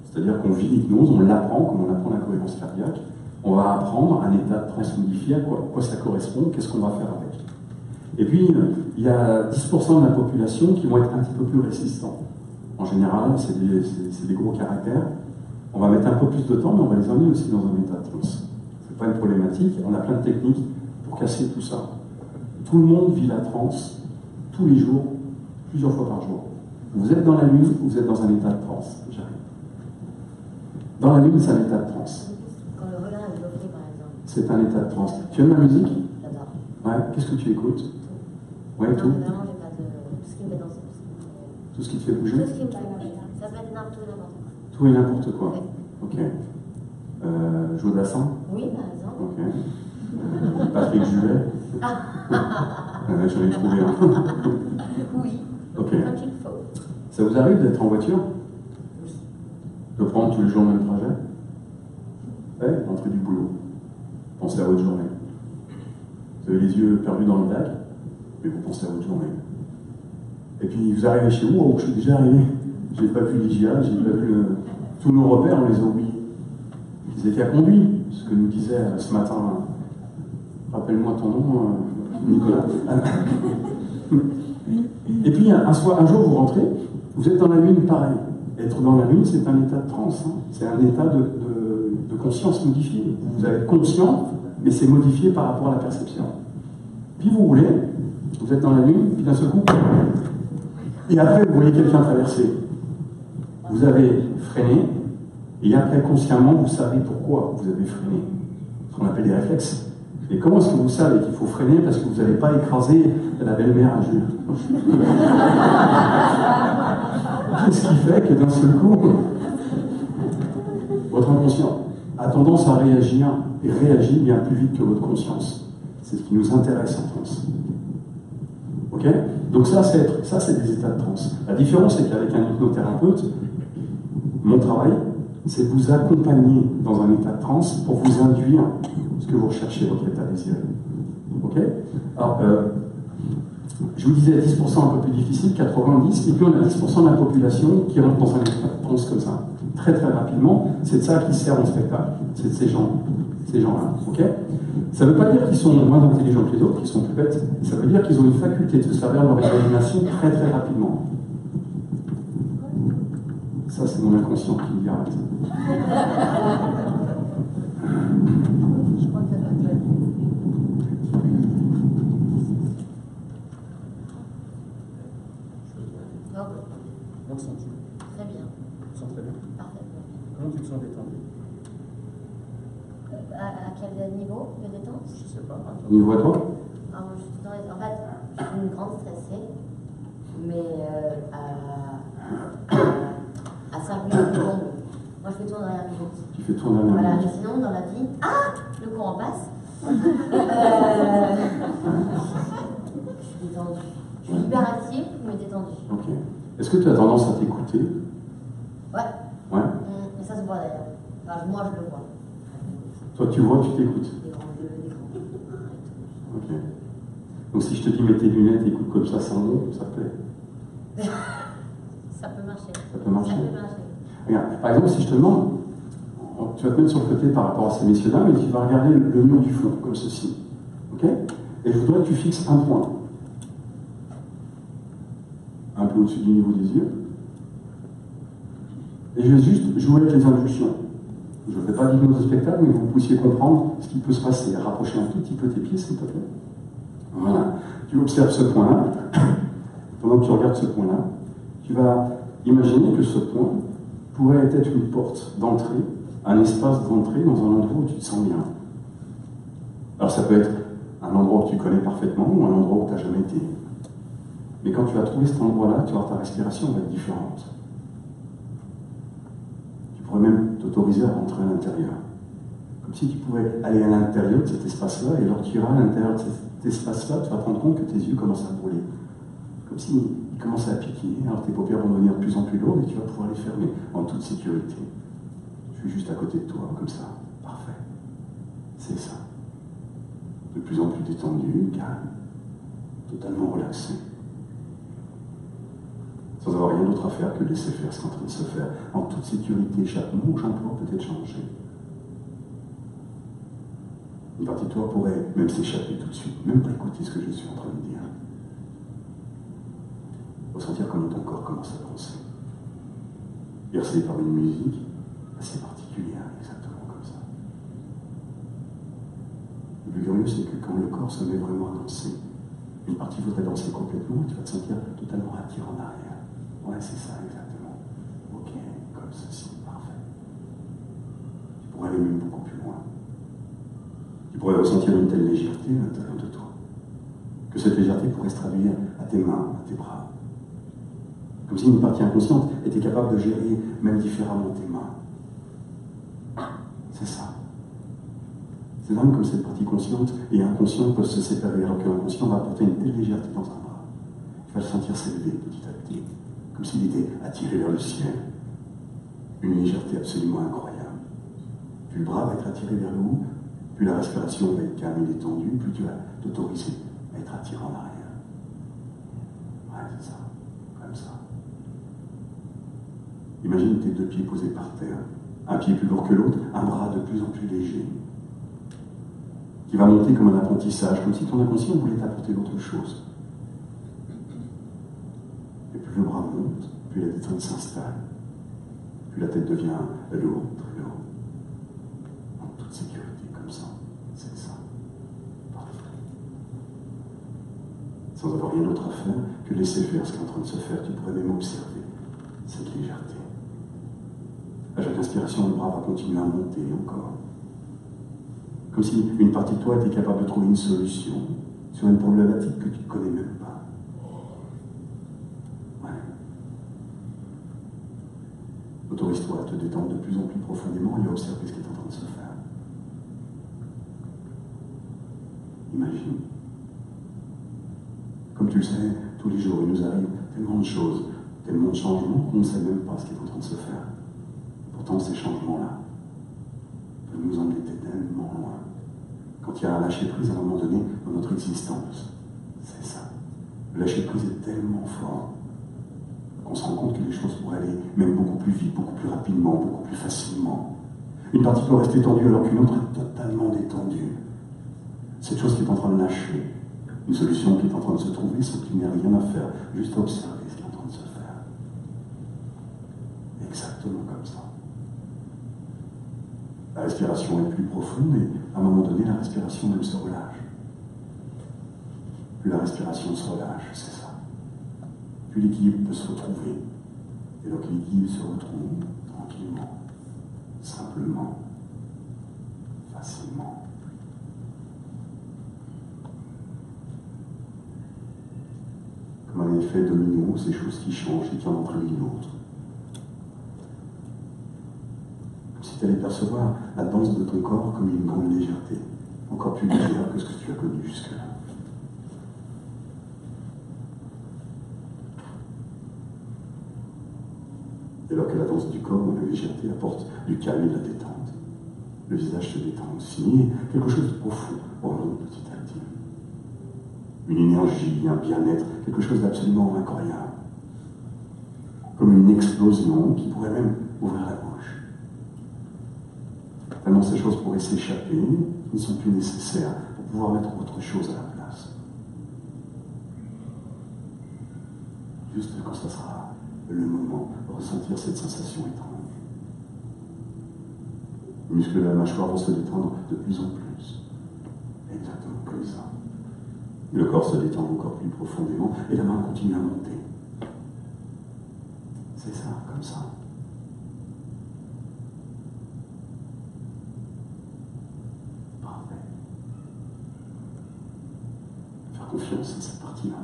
C'est-à-dire qu'on vit l'hypnose, on l'apprend comme on apprend la cohérence cardiaque. On va apprendre un état de transe modifié, à quoi ça correspond, qu'est-ce qu'on va faire avec. Et puis, il y a 10% de la population qui vont être un petit peu plus résistants. En général, c'est des gros caractères. On va mettre un peu plus de temps, mais on va les amener aussi dans un état de transe. C'est pas une problématique, on a plein de techniques pour casser tout ça. Tout le monde vit la transe tous les jours, plusieurs fois par jour. Vous êtes dans la nuit, vous êtes dans un état de transe. J'arrive. Dans la nuit, c'est un état de transe. Quand le regard est bloqué, par exemple. C'est un état de transe. Tu aimes la musique? J'adore. Ouais. Qu'est-ce que tu écoutes? Ouais, tout. Non, vraiment, j'ai pas de. Tout ce qui me fait danser. Tout ce qui te fait bouger? Tout ce qui me fait bouger. Ça peut être tout et n'importe quoi. Tout et n'importe quoi. Oui. Ok. Jodassin? Oui, par exemple. Ok. Patrick Juvet? J'en ai trouvé un. Oui. Ok. Quand il faut. Ça vous arrive d'être en voiture? Oui. De prendre tous les jours le même trajet? Ouais, rentrer du boulot. Pensez à votre journée. Vous avez les yeux perdus dans le lac, mais vous pensez à votre journée. Et puis vous arrivez chez vous, oh, je suis déjà arrivé. J'ai pas vu l'IGA, j'ai pas vu tous nos repères, on les a oubliés. Ils étaient à conduire, ce que nous disait ce matin. Rappelle-moi ton nom, Nicolas. Et puis un jour vous rentrez, vous êtes dans la lune pareil. Être dans la lune, c'est un état de transe, hein. C'est un état de conscience modifié. Vous allez être conscient, mais c'est modifié par rapport à la perception. Puis vous roulez, vous êtes dans la lune, puis d'un seul coup, Et après, vous voyez quelqu'un traverser. Vous avez freiné, et après, consciemment, vous savez pourquoi vous avez freiné. Ce qu'on appelle des réflexes. Et comment est-ce que vous savez qu'il faut freiner parce que vous n'avez pas écrasé la belle-mère à Jules? Qu'est-ce qui fait que d'un seul coup, votre inconscient a tendance à réagir et réagit bien plus vite que votre conscience? C'est ce qui nous intéresse en France. Ok? Donc ça, c'est des états de transe. La différence, c'est qu'avec un hypnothérapeute, mon travail, c'est de vous accompagner dans un état de transe pour vous induire ce que vous recherchez, votre état désiré. Ok? Alors, je vous disais 10% un peu plus difficile, 90%, et puis on a 10% de la population qui rentre dans un état de transe comme ça. Très très rapidement, c'est de ça qui sert en spectacle. C'est de ces gens-là. Ok? Ça ne veut pas dire qu'ils sont moins intelligents que les autres, qu'ils sont plus bêtes. Ça veut dire qu'ils ont une faculté de se servir de leur imagination très très rapidement. Ça, c'est mon inconscient qui me dit arrête. Je crois que ça doit être. Comment te sens-tu? Très bien. Tu te sens très bien? Parfaitement. Comment tu te sens détendu? À quel niveau de détente? Je sais pas. Niveau à toi? Ah, moi, je suis tout le temps. En fait, je suis une grande stressée, mais à 5 minutes de bombe. Moi, je fais tourner dernière minute. Tu fais tourner la Voilà, minute. mais sinon, dans la vie, le courant passe. Je suis détendue. Je suis hyperactive, mais détendue. Ok. Est-ce que tu as tendance à t'écouter? Ouais. Ouais. Et ça se voit d'ailleurs. Enfin, moi, je le vois. Toi, tu vois, tu t'écoutes. Des grands yeux, des grands. Ok. Donc si je te dis mets tes lunettes et écoute comme ça sans mots, ça te plaît? Ça peut marcher. Ça peut marcher. Ça peut marcher. Regarde, par exemple, si je te demande, tu vas te mettre sur le côté par rapport à ces messieurs-là, mais tu vas regarder le mur du fond, comme ceci. Ok? Et je voudrais que tu fixes un point. Un peu au-dessus du niveau des yeux. Et je vais juste jouer avec les impulsions. Je ne fais pas d'hypnose de spectacle, mais que vous puissiez comprendre ce qui peut se passer. Rapprocher un tout petit peu tes pieds, s'il te plaît. Voilà. Tu observes ce point-là. Pendant que tu regardes ce point-là, tu vas imaginer que ce point pourrait être une porte d'entrée, un espace d'entrée dans un endroit où tu te sens bien. Alors ça peut être un endroit que tu connais parfaitement ou un endroit où tu n'as jamais été. Mais quand tu vas trouver cet endroit-là, tu vas voir ta respiration va être différente. Tu pourrais même t'autoriser à rentrer à l'intérieur. Comme si tu pouvais aller à l'intérieur de cet espace-là, et alors tu iras à l'intérieur de cet espace-là, tu vas te rendre compte que tes yeux commencent à brûler. Comme s'ils commençaient à piquer, alors tes paupières vont devenir de plus en plus lourdes et tu vas pouvoir les fermer en toute sécurité. Je suis juste à côté de toi, comme ça. Parfait. C'est ça. De plus en plus détendu, calme, totalement relaxé. Sans avoir rien d'autre à faire que de laisser faire ce qui est en train de se faire. En toute sécurité, chaque mot que j'emploie peut être changé. Une partie de toi pourrait même s'échapper tout de suite, même pas écouter ce que je suis en train de dire. Ressentir comment ton corps commence à penser. Bercé par une musique assez particulière, exactement comme ça. Le plus curieux, c'est que quand le corps se met vraiment à danser, une partie voudrait danser complètement et tu vas te sentir totalement attiré en arrière. Ouais, c'est ça, exactement. Ok, comme ceci, parfait. Tu pourrais aller même beaucoup plus loin. Tu pourrais ressentir une telle légèreté à l'intérieur de toi, que cette légèreté pourrait se traduire à tes mains, à tes bras. Comme si une partie inconsciente était capable de gérer même différemment tes main. C'est ça. C'est dingue comme cette partie consciente et inconsciente peuvent se séparer, alors que l'inconscient va apporter une telle légèreté dans un bras. Tu vas le sentir s'élever petit à petit, comme s'il était attiré vers le ciel. Une légèreté absolument incroyable. Plus le bras va être attiré vers le haut, plus la respiration va être calme et détendue, plus tu vas t'autoriser à être attiré en arrière. Ouais, c'est ça. Comme ça. Imagine tes deux pieds posés par terre, un pied plus lourd que l'autre, un bras de plus en plus léger, qui va monter comme un apprentissage, comme si ton inconscient voulait t'apporter d'autres choses. Et plus le bras monte, plus la détente s'installe, plus la tête devient lourde, très lourde, en toute sécurité, comme ça. C'est ça. Parfait. Sans avoir rien d'autre à faire que laisser faire ce qui est en train de se faire. Tu pourrais même observer cette légèreté. À chaque inspiration, le bras va continuer à monter encore. Comme si une partie de toi était capable de trouver une solution sur une problématique que tu ne connais même pas. Ouais. Autorise-toi à te détendre de plus en plus profondément et à observer ce qui est en train de se faire. Imagine. Comme tu le sais, tous les jours, il nous arrive tellement de choses, tellement de changements qu'on ne sait même pas ce qui est en train de se faire. Pourtant, ces changements-là peuvent nous emmener tellement loin. Quand il y a un lâcher-prise à un moment donné dans notre existence, c'est ça. Le lâcher-prise est tellement fort qu'on se rend compte que les choses pourraient aller même beaucoup plus vite, beaucoup plus rapidement, beaucoup plus facilement. Une partie peut rester tendue alors qu'une autre est totalement détendue. Cette chose qui est en train de lâcher, une solution qui est en train de se trouver sans qu'il n'y ait rien à faire, juste observer ce qui est en train de se faire. Exactement comme ça. La respiration est plus profonde et à un moment donné, la respiration même se relâche. Plus la respiration se relâche, c'est ça. Plus l'équilibre peut se retrouver. Et donc l'équilibre se retrouve tranquillement, simplement, facilement. Comme un effet domino, ces choses qui changent et qui en entraînent une autre. Comme si tu allais percevoir la danse de ton corps comme une grande légèreté, encore plus légère que ce que tu as connu jusque-là. Et alors que la danse du corps ou la légèreté apporte du calme et de la détente, le visage se détend aussi, et quelque chose de profond remonte petit à petit. Une énergie, un bien-être, quelque chose d'absolument incroyable. Comme une explosion qui pourrait même ouvrir la bouche. Tellement ces choses pourraient s'échapper, qui ne sont plus nécessaires pour pouvoir mettre autre chose à la place. Juste quand ça sera le moment de ressentir cette sensation étrange. Les muscles de la mâchoire vont se détendre de plus en plus. Exactement comme ça. Le corps se détend encore plus profondément et la main continue à monter. C'est ça, comme ça. Parfait. Faire confiance à cette partie-là.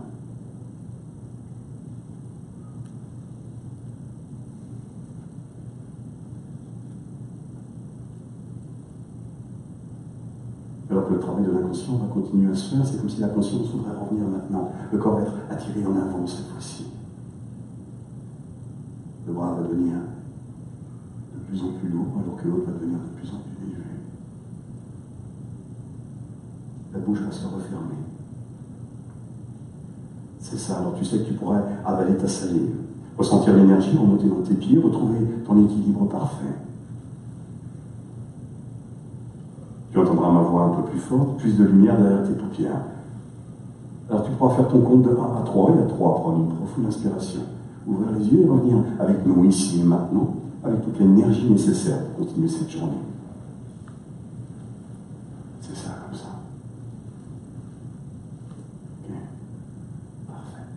Alors que le travail de l'inconscient va continuer à se faire, c'est comme si la conscience voudrait revenir maintenant. Le corps va être attiré en avant cette fois-ci. Le bras va devenir de plus en plus lourd, alors que l'autre va devenir de plus en plus léger. La bouche va se refermer. C'est ça, alors tu sais que tu pourrais avaler ta salive, ressentir l'énergie remonter dans tes pieds, retrouver ton équilibre parfait. Tu entendras ma voix un peu plus forte, plus de lumière derrière tes paupières. Alors tu pourras faire ton compte de 1 à 3, et à 3, prendre une profonde inspiration, ouvrir les yeux et revenir avec nous ici et maintenant, avec toute l'énergie nécessaire pour continuer cette journée. C'est ça, comme ça. Ok. Parfait.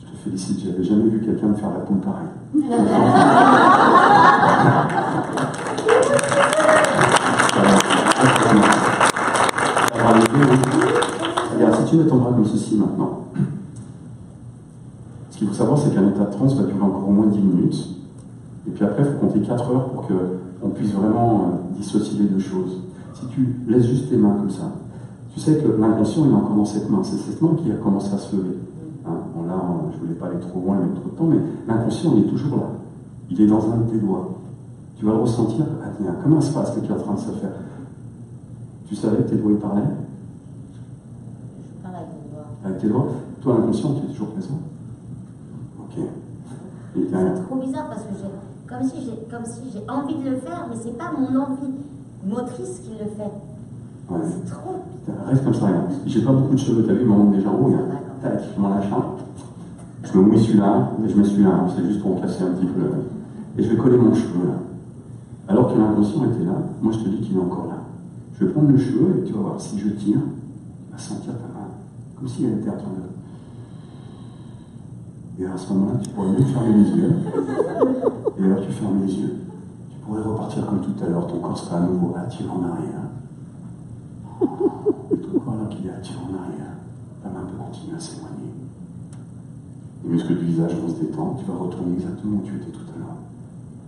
Je te félicite, j'avais jamais vu quelqu'un me faire la poule pareille. Regarde, si tu mets ton bras comme ceci maintenant, ce qu'il faut savoir, c'est qu'un état de transe va durer encore au moins 10 minutes. Et puis après, il faut compter 4 heures pour qu'on puisse vraiment dissocier les deux choses. Si tu laisses juste tes mains comme ça, tu sais que l'inconscient, il est encore dans cette main. C'est cette main qui a commencé à se lever. Hein, bon, là, je ne voulais pas aller trop loin et mettre trop de temps, mais l'inconscient, il est toujours là. Il est dans un de tes doigts. Tu vas le ressentir. Ah, tiens, comment ça se passe qui est en train de se faire? Tu savais que tes doigts, ils parlaient? Je parle avec mes doigts. Avec tes doigts? Toi, l'inconscient, tu es toujours présent? Ok. C'est trop bizarre parce que comme si j'ai envie de le faire, mais c'est pas mon envie motrice qui le fait. Ouais. C'est trop. Reste comme ça, regarde. J'ai pas beaucoup de cheveux, t'as vu, il m'en manque déjà en haut, regarde. Tac, je m'en lâche un. Je me mouille celui-là, et je mets celui-là, c'est juste pour casser un petit peu. Et je vais coller mon cheveu là. Alors que l'inconscient était là, moi je te dis qu'il est encore là. Je vais prendre le cheveu et tu vas voir, si je tire, va sentir ta main, comme si elle était à ton œil. Et à ce moment-là, tu pourrais même fermer les yeux. Et alors tu fermes les yeux. Tu pourrais repartir comme tout à l'heure. Ton corps sera à nouveau attiré en arrière. Et ton corps là qui est attiré en arrière, la main peut continuer à s'éloigner. Les muscles du visage vont se détendre. Tu vas retourner exactement où tu étais tout à l'heure.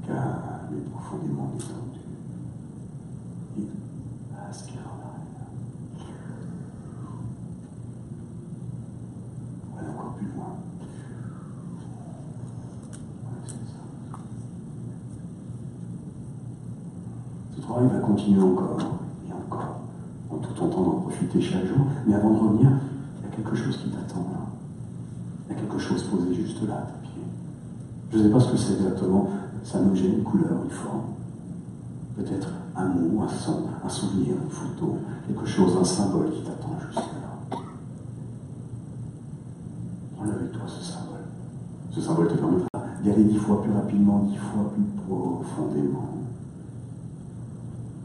Calme et profondément détendu. Et aspire en arrière. Pour aller encore plus loin. Ce travail va continuer encore et encore, en tout tentant d'en profiter chaque jour. Mais avant de revenir, il y a quelque chose qui t'attend là. Il y a quelque chose posé juste là à tes pieds. Je ne sais pas ce que c'est exactement. C'est un objet, une couleur, une forme. Peut-être un mot, un son, un souvenir, une photo, quelque chose, un symbole qui t'attend juste là. Prends avec toi ce symbole. Ce symbole te permettra d'y aller 10 fois plus rapidement, 10 fois plus profondément.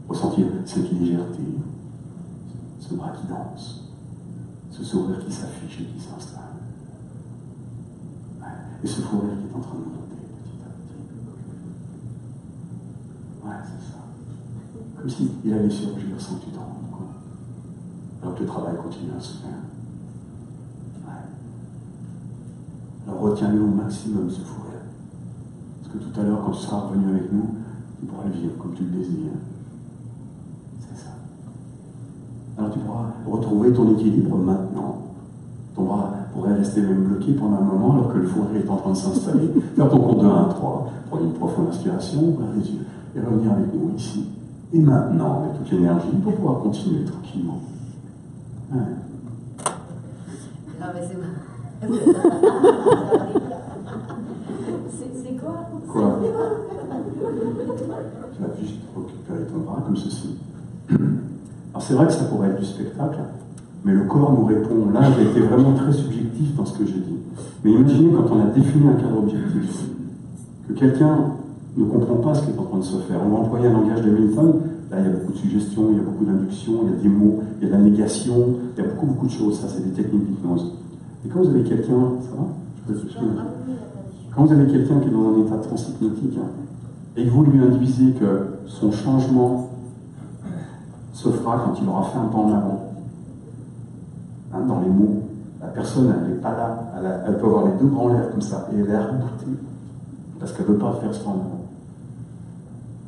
Ressentir cette légèreté, ce bras qui danse, ce sourire qui s'affiche et qui s'installe. Ouais. Et ce fou rire qui est en train de monter petit à petit. Ouais, c'est ça. Comme s'il allait surgir sans que tu t'en rendes compte. Alors que le travail continue à se faire. Ouais. Alors retiens-le au maximum, ce fou rire. Parce que tout à l'heure, quand tu seras revenu avec nous, tu pourras le vivre comme tu le désires. Alors tu pourras retrouver ton équilibre maintenant. Ton bras pourrait rester même bloqué pendant un moment alors que le fou rire est en train de s'installer. Faire ton compte de 1 à 3, prendre une profonde inspiration, ouvrir les yeux et revenir avec nous ici. Et maintenant, avec toute l'énergie, pour pouvoir continuer tranquillement. Ouais. Non mais c'est c'est quoi? Quoi? Tu vas juste récupérer ton bras comme ceci. Alors c'est vrai que ça pourrait être du spectacle, mais le corps nous répond. Là, j'ai été vraiment très subjectif dans ce que j'ai dit. Mais imaginez quand on a défini un cadre objectif, que quelqu'un ne comprend pas ce qui est en train de se faire. On va employer un langage de Milton. Là, il y a beaucoup de suggestions, il y a beaucoup d'inductions, il y a des mots, il y a de la négation, il y a beaucoup de choses. Ça, c'est des techniques d'hypnose. Et quand vous avez quelqu'un, ça va? Quand vous avez quelqu'un qui est dans un état transhypnotique, et que vous lui induisez que son changement se fera quand il aura fait un pas en avant. Hein, dans les mots, la personne, elle n'est pas là. Elle peut avoir les deux grands lèvres comme ça, et elle est remoutée, parce qu'elle ne veut pas faire ce pas en avant.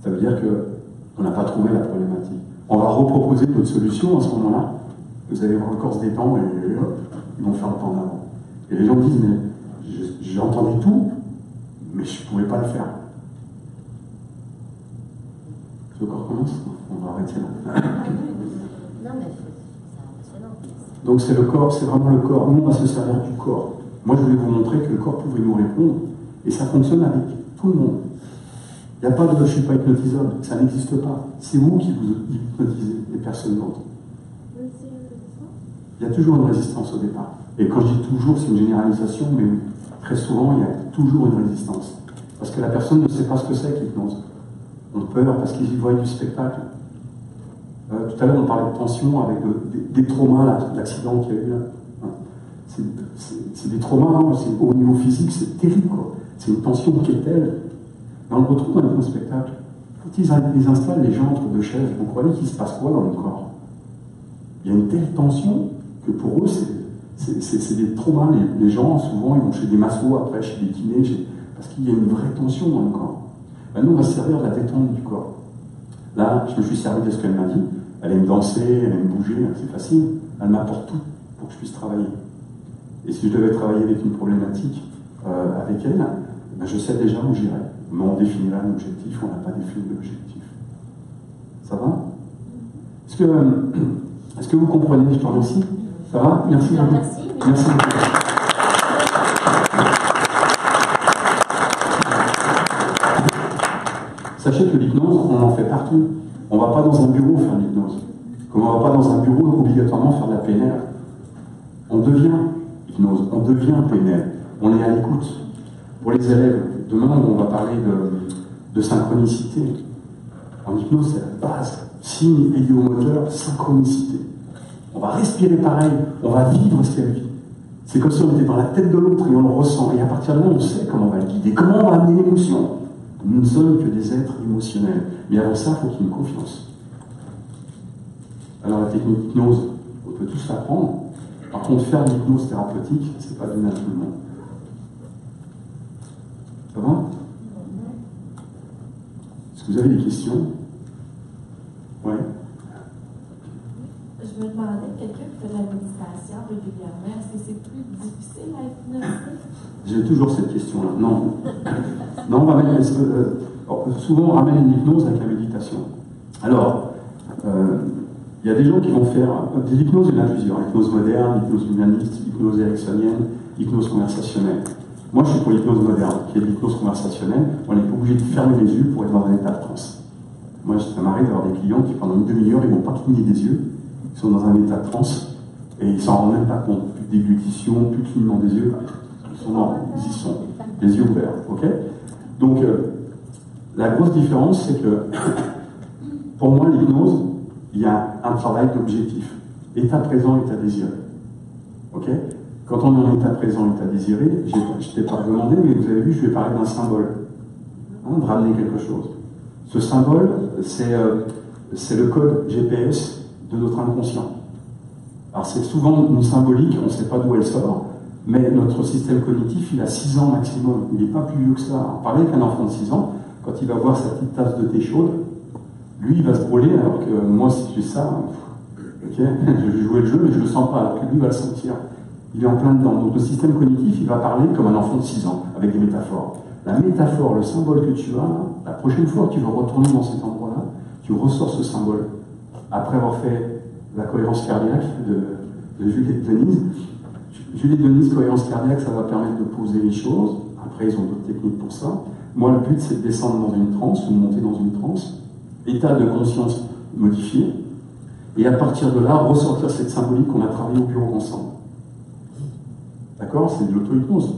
Ça veut dire qu'on n'a pas trouvé la problématique. On va reproposer notre solution à ce moment-là. Vous allez voir le corps se détendre, et hop, ils vont faire le pas en avant. Et les gens me disent, mais j'ai entendu tout, mais je ne pouvais pas le faire. Le corps commence? On va arrêter là. Non, mais c'est impressionnant. Donc c'est le corps, c'est vraiment le corps. Nous, on va se servir du corps. Moi, je voulais vous montrer que le corps pouvait nous répondre, et ça fonctionne avec tout le monde. Il n'y a pas de « je ne suis pas hypnotisable », ça n'existe pas. C'est vous qui vous hypnotisez, et personne d'autre. Il y a toujours une résistance au départ. Et quand je dis toujours, c'est une généralisation, mais très souvent, il y a toujours une résistance. Parce que la personne ne sait pas ce que c'est que l'hypnose. On a peur parce qu'ils y voient du spectacle. Tout à l'heure, on parlait de tension avec des traumas, l'accident qu'il y a eu là. C'est des traumas, hein, au niveau physique, c'est terrible, quoi. C'est une tension qui est telle. Et on le retrouve dans le spectacle. Quand ils installent les gens entre deux chaises, vous croyez qu'il se passe quoi dans le corps? Il y a une telle tension que pour eux, c'est des traumas. Les gens, souvent, ils vont chez des massos, après chez des kinés, parce qu'il y a une vraie tension dans le corps. Ben, nous, on va se servir de la détente du corps. Là, je me suis servi de ce qu'elle m'a dit. Elle aime danser, elle aime bouger, c'est facile. Elle m'apporte tout pour que je puisse travailler. Et si je devais travailler avec une problématique avec elle, ben, je sais déjà où j'irai. Mais on définit là l'objectif, on n'a pas défini l'objectif. Ça va? Est-ce que vous comprenez? Je te remercie. Ça va? Merci beaucoup. Merci beaucoup. Sachez que l'hypnose, on en fait partout. On ne va pas dans un bureau faire de l'hypnose. Comme on ne va pas dans un bureau obligatoirement faire de la PNL. On devient hypnose, on devient PNL. On est à l'écoute. Pour les élèves, demain on va parler de synchronicité. En hypnose, c'est la base. Signe idiomoteur, synchronicité. On va respirer pareil, on va vivre ce qu'elle vit. C'est comme si on était dans la tête de l'autre et on le ressent. Et à partir de là, on sait comment on va le guider, comment on va amener l'émotion. Nous ne sommes que des êtres émotionnels. Mais avant ça, il faut qu'il y ait une confiance. Alors la technique d'hypnose, on peut tous l'apprendre. Par contre, faire de l'hypnose thérapeutique, c'est pas donné à tout le monde. Ça va? Est-ce que vous avez des questions? Ouais. Je me demandais, quelqu'un qui fait de la méditation régulièrement, est-ce que c'est plus difficile à hypnotiser? J'ai toujours cette question-là. Non. Non, on va mettre, souvent on ramène une hypnose avec la méditation. Alors, il y a des gens qui vont faire des hypnoses, il y en a plusieurs. Hypnose moderne, hypnose humaniste, hypnose ericksonienne, hypnose conversationnelle. Moi, je suis pour l'hypnose moderne, qui est l'hypnose conversationnelle. On n'est pas obligé de fermer les yeux pour être dans un état de transe. Moi, ça m'arrive d'avoir des clients qui, pendant une demi-heure, ils ne vont pas cligner des yeux. Ils sont dans un état de transe et ils s'en rendent même pas compte. Plus de déglutition, plus de clignement des yeux. Ils y sont, les yeux ouverts. Ok? Donc, la grosse différence, c'est que, pour moi, l'hypnose, il y a un travail d'objectif. État présent, état désiré. Ok? Quand on est en état présent, état désiré, je ne t'ai pas demandé, mais vous avez vu, je vais parler d'un symbole. Hein, de ramener quelque chose. Ce symbole, c'est le code GPS de notre inconscient. Alors c'est souvent une symbolique, on ne sait pas d'où elle sort, mais notre système cognitif, il a 6 ans maximum. Il n'est pas plus vieux que ça. Alors, pareil qu'un enfant de 6 ans, quand il va voir sa petite tasse de thé chaude, lui, il va se brûler, alors que moi, si j'ai ça, ok, je vais jouer le jeu, mais je ne le sens pas, alors que lui va le sentir. Il est en plein dedans. Donc le système cognitif, il va parler comme un enfant de 6 ans, avec des métaphores. La métaphore, le symbole que tu as, la prochaine fois que tu vas retourner dans cet endroit-là, tu ressors ce symbole. Après avoir fait la cohérence cardiaque de Juliette Denise. Juliette Denise, cohérence cardiaque, ça va permettre de poser les choses. Après, ils ont d'autres techniques pour ça. Moi, le but, c'est de descendre dans une transe, ou de monter dans une transe. État de conscience modifié. Et à partir de là, ressortir cette symbolique qu'on a travaillé au bureau ensemble. D'accord? C'est de l'auto-hypnose.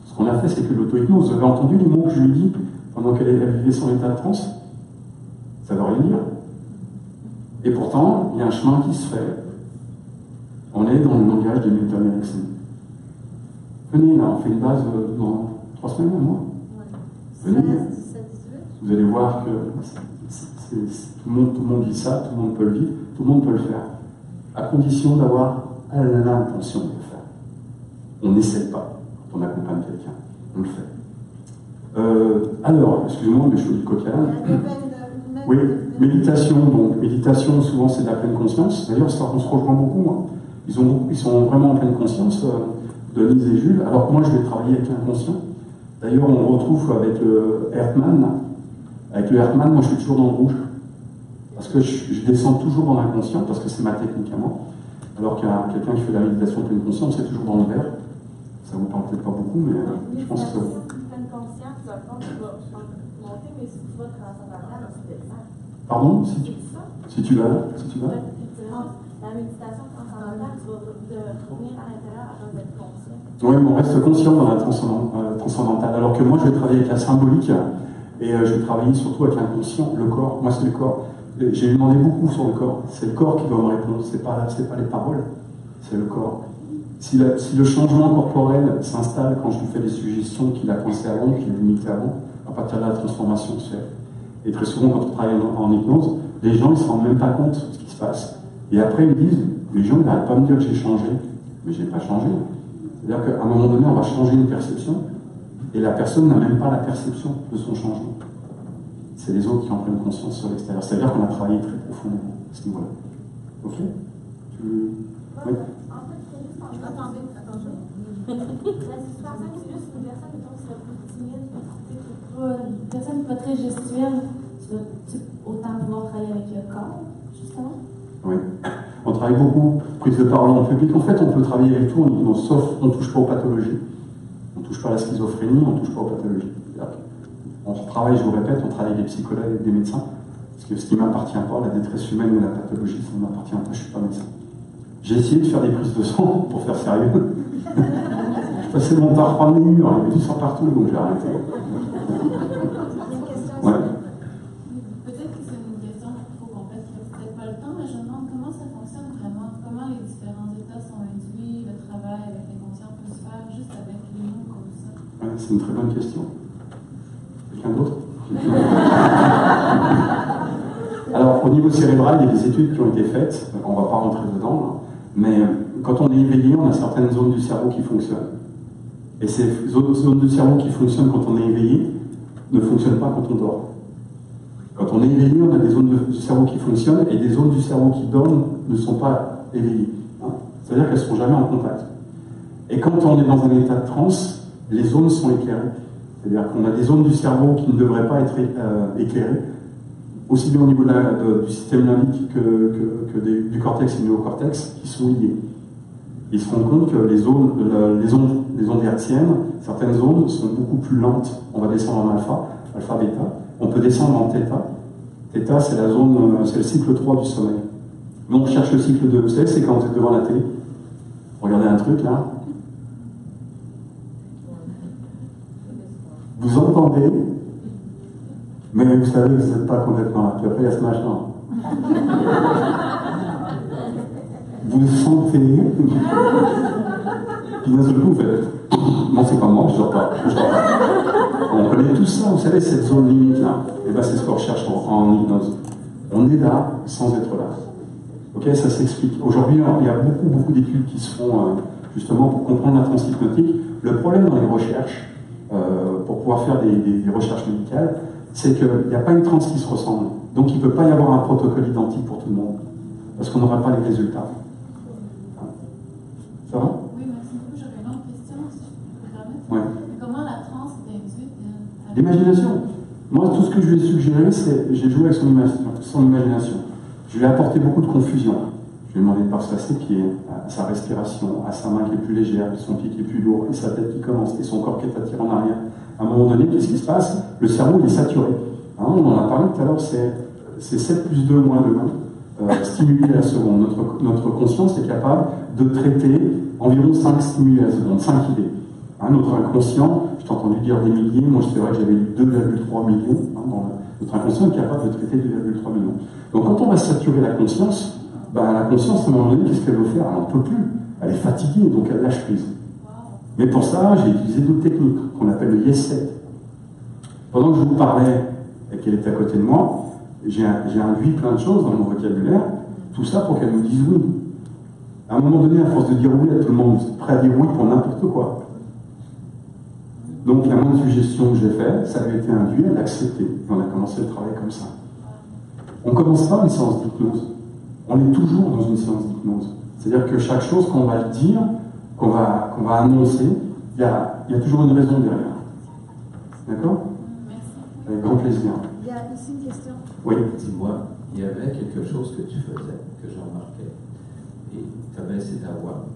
Ce qu'on a fait, c'est que l'auto-hypnose, vous avez entendu les mots que je lui dis pendant qu'elle vivait son état de transe? Ça veut rien dire. Et pourtant, il y a un chemin qui se fait. On est dans le langage de Milton Erickson. Venez, là, on fait une base dans 3 semaines, un mois. Venez. Vous allez voir que tout le monde vit ça, tout le monde peut le vivre, tout le monde peut le faire. À condition d'avoir l'intention de le faire. On n'essaie pas quand on accompagne quelqu'un. On le fait. Alors, excusez-moi, mais je suis du coq à l'âne. Oui, méditation. Donc, méditation, souvent, c'est de la pleine conscience. D'ailleurs, on se rejoint beaucoup, moi. Ils sont vraiment en pleine conscience, Denise et Jules, alors que moi, je vais travailler avec l'inconscient. D'ailleurs, on retrouve avec le Hertman. Avec le Hertman, moi, je suis toujours dans le rouge. Parce que je descends toujours dans l'inconscient, parce que c'est ma technique à moi. Alors qu'un quelqu'un qui fait de la méditation en pleine conscience, c'est toujours dans le vert. Ça vous parle peut-être pas beaucoup, mais je pense que... Pleine conscience, tu vas monter, mais si tu vas transcendantal, tu descends. Pardon? Si tu vas. La méditation transcendantale, tu vas revenir à l'intérieur avant d'être conscient. Oui, mais on reste conscient dans la transcendantale. Alors que moi, je vais travailler avec la symbolique et je vais travailler surtout avec l'inconscient, le corps. Moi, c'est le corps. J'ai demandé beaucoup sur le corps. C'est le corps qui doit me répondre. C'est pas les paroles, c'est le corps. Si le changement corporel s'installe quand je lui fais des suggestions qu'il a pensé avant, qu'il a limité avant, à partir de là, la transformation se fait. Et très souvent, quand on travaille en hypnose, les gens ne se rendent même pas compte de ce qui se passe. Et après, ils me disent, les gens n'arrêtent pas de me dire que j'ai changé. Mais je n'ai pas changé. C'est-à-dire qu'à un moment donné, on va changer une perception, et la personne n'a même pas la perception de son changement. C'est les autres qui en prennent conscience sur l'extérieur. C'est-à-dire qu'on a travaillé très profondément à ce niveau-là. Ok? Oui. En fait, c'est juste en attendez. La situation, c'est juste une personne qui serait plus timide, une personne qui va très gestuelle, tu vas autant pouvoir travailler avec le corps, justement. Oui. On travaille beaucoup, prise de parole en public. En fait, on peut travailler avec tout, sauf on ne touche pas aux pathologies. On ne touche pas à la schizophrénie, on ne touche pas aux pathologies. On travaille, je vous répète, on travaille avec des psychologues et des médecins. Parce que ce qui ne m'appartient pas, la détresse humaine ou la pathologie, ça ne m'appartient pas, je ne suis pas médecin. J'ai essayé de faire des prises de sang pour faire sérieux. Je passais mon temps à prendre les murs, il y avait du sang partout, donc j'ai arrêté. Ouais. Peut-être que c'est une question trop complexe, peut-être pas le temps, mais je me demande comment ça fonctionne vraiment, comment les c'est une très bonne question. Quelqu'un d'autre? Alors, au niveau cérébral, il y a des études qui ont été faites, on ne va pas rentrer dedans, mais quand on est éveillé, on a certaines zones du cerveau qui fonctionnent. Et ces zones du cerveau qui fonctionnent quand on est éveillé ne fonctionnent pas quand on dort. Quand on est éveillé, on a des zones du cerveau qui fonctionnent et des zones du cerveau qui dorment ne sont pas éveillées. Hein. C'est-à-dire qu'elles ne sont jamais en contact. Et quand on est dans un état de transe, les zones sont éclairées. C'est-à-dire qu'on a des zones du cerveau qui ne devraient pas être éclairées, aussi bien au niveau du système limbique que du cortex et du néocortex, qui sont liés. Ils se rendent compte que les ondes hertziennes, certaines zones sont beaucoup plus lentes. On va descendre en alpha, bêta. On peut descendre en θ. Θ, c'est la zone, c'est le cycle 3 du sommeil. Donc, on cherche le cycle 2. Vous savez, c'est quand vous êtes devant la télé. Regardez un truc, là. Vous entendez, mais vous savez que vous n'êtes pas complètement là. Puis après, il y a ce machin. Vous sentez, puis d'un seul coup, vous faites non, c'est pas moi, je dors pas. On connaît tout ça, vous savez, cette zone limite là. Et bien, c'est ce qu'on recherche en hypnose. On est là sans être là. Ok, ça s'explique. Aujourd'hui, il y a beaucoup d'études qui se font justement pour comprendre la transe hypnotique. Le problème dans les recherches, pour pouvoir faire des recherches médicales, c'est qu'il n'y a pas une transe qui se ressemble. Donc, il ne peut pas y avoir un protocole identique pour tout le monde. Parce qu'on n'aura pas les résultats. Ça va? Oui, merci beaucoup. J'aurais une autre question, si je peux me permettre. Ouais. Comment la transe est induite? L'imagination. Moi, tout ce que je lui ai suggéré, c'est j'ai joué avec son imagination. Je lui ai apporté beaucoup de confusion. Je lui ai demandé de par se passer qui est à sa respiration, à sa main qui est plus légère, son pied qui est plus lourd, et sa tête qui commence, et son corps qui est attiré en arrière. À un moment donné, qu'est-ce qui se passe? Le cerveau, il est saturé. Hein, on en a parlé tout à l'heure, c'est 7 plus 2 moins 2. Stimuli à la seconde. Notre conscience est capable de traiter environ 5 stimuli à la seconde, 5 idées. Hein, notre inconscient, je t'ai entendu dire des milliers, moi c'est vrai que j'avais lu 2,3 millions. Hein, notre inconscient est capable de traiter 2,3 millions. Donc quand on va saturer la conscience, la conscience, à un moment donné, qu'est-ce qu'elle veut faire? Elle n'en peut plus. Elle est fatiguée, donc elle lâche prise. Mais pour ça, j'ai utilisé d'autres techniques qu'on appelle le yes set. Pendant que je vous parlais et qu'elle était à côté de moi, j'ai induit plein de choses dans mon vocabulaire, tout ça pour qu'elle me dise oui. À un moment donné, à force de dire oui à tout le monde, prêt à dire oui pour n'importe quoi. Donc la moindre suggestion que j'ai faite, ça lui a été induit, elle l'a accepté. Et on a commencé le travail comme ça. On ne commence pas une séance d'hypnose. On est toujours dans une séance d'hypnose. C'est-à-dire que chaque chose qu'on va dire, qu'on va annoncer, il y a toujours une raison derrière. D'accord? Avec grand plaisir. Il y a ici une question. Oui. Dis-moi, il y avait quelque chose que tu faisais, que j'ai remarqué, et tu as baissé ta voix,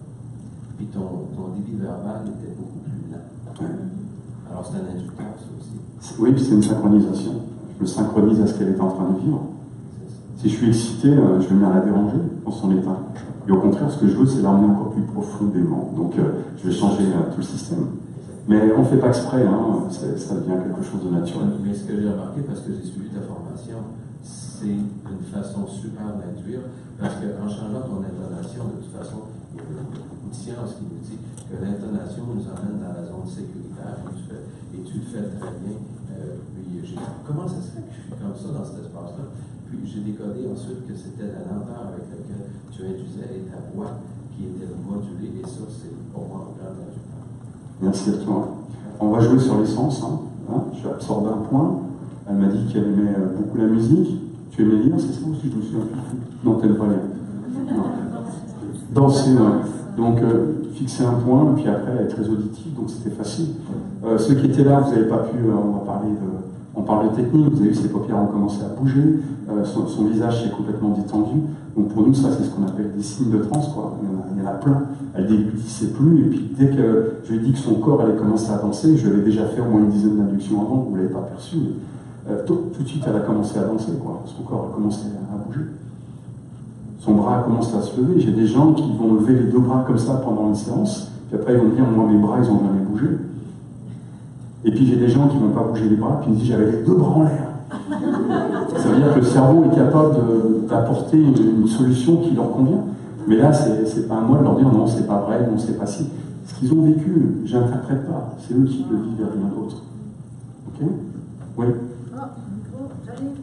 puis ton débit verbal était beaucoup plus lent. Ouais. Alors c'est un inducteur, ça aussi. Oui, c'est une synchronisation. Je me synchronise à ce qu'elle est en train de vivre. Si je suis excité, je vais venir la déranger dans son état. Et au contraire, ce que je veux, c'est l'emmener encore plus profondément. Donc, je vais changer tout le système. Mais on ne fait pas exprès, hein, ça devient quelque chose de naturel. Mais ce que j'ai remarqué, parce que j'ai suivi ta formation, c'est une façon super d'induire, parce qu'en changeant ton intonation, de toute façon, il y a une science qui nous dit que l'intonation nous emmène dans la zone sécuritaire, et tu le fais très bien. Puis j'ai dit, comment ça se fait que je suis comme ça dans cet espace-là? Puis j'ai décodé ensuite que c'était la lenteur avec laquelle tu induisais et ta voix qui était modulée, et ça, c'est pour moi un grand inducteur. Merci à toi. On va jouer sur les sens. Je vais absorber un point. Elle m'a dit qu'elle aimait beaucoup la musique. Tu aimais lire, c'est ça aussi? Je me souviens plus. Non, t'aimes pas lire. Non. Danser, ouais. Donc, fixer un point, et puis après, elle est très auditive, donc c'était facile. Ceux qui étaient là, vous n'avez pas pu, on parle de technique, vous avez vu, ses paupières ont commencé à bouger, son visage s'est complètement détendu. Donc pour nous, ça, c'est ce qu'on appelle des signes de transe, quoi. Il y en a plein. Elle déglutissait plus, et puis dès que je lui ai dit que son corps allait commencer à danser, je l'avais déjà fait au moins une dizaine d'inductions avant, vous ne l'avez pas perçu. Tout de suite, elle a commencé à danser, quoi. Son corps a commencé à bouger. Son bras a commencé à se lever. J'ai des gens qui vont lever les 2 bras comme ça pendant une séance, puis après ils vont me dire, moi mes bras, ils n'ont jamais bougé. Et puis j'ai des gens qui ne vont pas bouger les bras, puis ils me disent, j'avais les 2 bras en l'air. Ça veut dire que le cerveau est capable d'apporter une solution qui leur convient. Mais là, c'est pas à moi de leur dire, non, c'est pas vrai, non, c'est pas si. Ce qu'ils ont vécu, j'interprète pas. C'est eux qui le vivent et rien d'autre. Ok? Oui.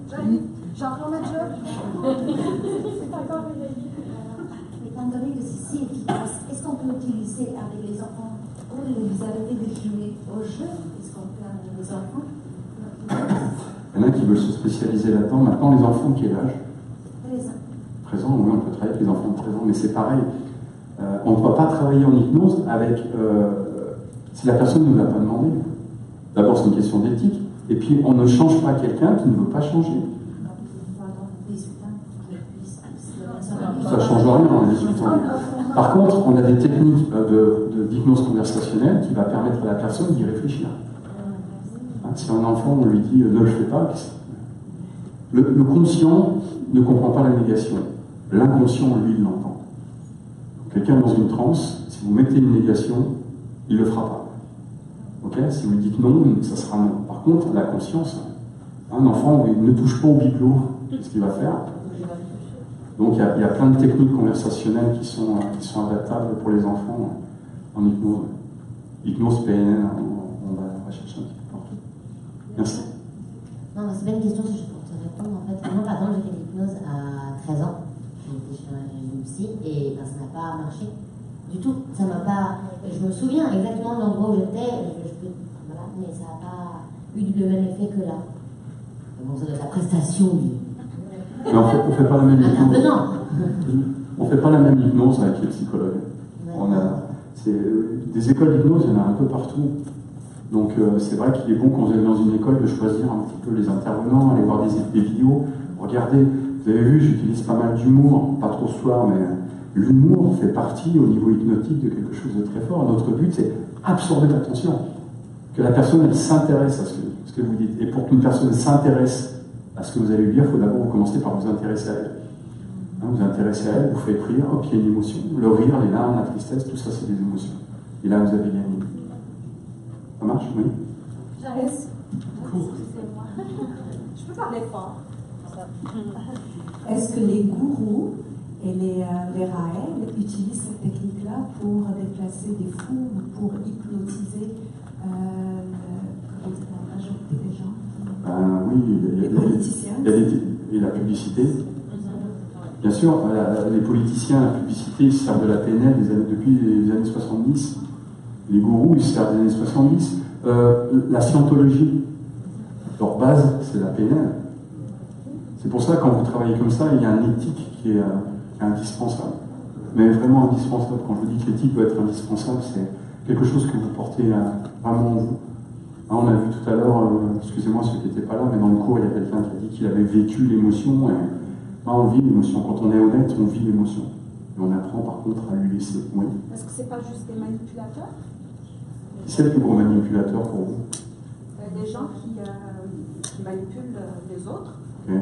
J'arrive. J'ai encore ma job. C'est encore une Étant donné que c'est si efficace, est-ce qu'on peut utiliser avec les enfants pour les arrêter de jouer au jeu? Est-ce qu'on peut avec les enfants? Il y en a qui veulent se spécialiser là-dedans. Maintenant, les enfants de quel âge? 13 ans, oui, on peut travailler avec les enfants de 13 ans, mais c'est pareil. On ne peut pas travailler en hypnose avec si la personne ne nous l'a pas demandé. D'abord, c'est une question d'éthique, et puis on ne change pas quelqu'un qui ne veut pas changer. Ça ne change rien en 18 ans. Par contre, on a des techniques d'hypnose conversationnelle qui va permettre à la personne d'y réfléchir. Si un enfant, on lui dit ne le fais pas, le conscient ne comprend pas la négation. L'inconscient, lui, il l'entend. Quelqu'un dans une transe, si vous mettez une négation, il ne le fera pas. Okay? Si vous lui dites non, ça sera non. Par contre, la conscience, un enfant, il ne touche pas au bibelot, qu'est-ce qu'il va faire? Donc il y a plein de techniques conversationnelles qui sont adaptables pour les enfants en hypnose. Hypnose, PNL, on va chercher un petit peu partout. Merci. Non, c'est pas une question, c'est juste pour te répondre. En fait, moi, par exemple, j'ai fait de l'hypnose à 13 ans. J'étais chez une psy et ben, ça n'a pas marché du tout. Ça m'a pas. Je me souviens exactement de l'endroit où j'étais, voilà, mais ça n'a pas eu le même effet que là. Bon, ça doit être la prestation du. Mais on fait pas la même hypnose. Non. On fait pas la même hypnose avec les psychologues. Ouais. Des écoles d'hypnose, il y en a un peu partout. Donc c'est vrai qu'il est bon quand vous êtes dans une école de choisir un petit peu les intervenants, aller voir des vidéos. Regardez, vous avez vu, j'utilise pas mal d'humour, pas trop ce soir, mais l'humour fait partie au niveau hypnotique de quelque chose de très fort. Notre but, c'est absorber l'attention. Que la personne, elle s'intéresse à ce que vous dites. Et pour qu'une personne s'intéresse à ce que vous allez lui dire, il faut d'abord vous commencer par vous intéresser à elle. Vous intéressez à elle, vous faites rire, hop, il y a une émotion. Le rire, les larmes, la tristesse, tout ça, c'est des émotions. Et là, vous avez gagné. Ça marche, oui? J'arrête. Cool. Excusez-moi. Je peux parler fort. Est-ce que les gourous et les RAL utilisent cette technique-là pour déplacer des fous ou pour hypnotiser la majorité des gens? Oui, les politiciens. Et la publicité. Bien sûr, les politiciens, la publicité, ils servent de la PNL depuis les années 70. Les gourous, ils servent des années 70. La scientologie, leur base, c'est la PNL. C'est pour ça que quand vous travaillez comme ça, il y a une éthique qui est indispensable. Mais vraiment indispensable. Quand je vous dis que l'éthique doit être indispensable, c'est quelque chose que vous portez vraiment en vous. On a vu tout à l'heure, excusez-moi ceux qui n'étaient pas là, mais dans le cours, il y a quelqu'un qui a dit qu'il avait vécu l'émotion. Et on vit l'émotion. Quand on est honnête, on vit l'émotion. Et on apprend par contre à lui laisser. Oui. Est-ce que c'est pas juste des manipulateurs? C'est le plus gros manipulateur pour vous? Des gens qui manipulent les autres. Okay.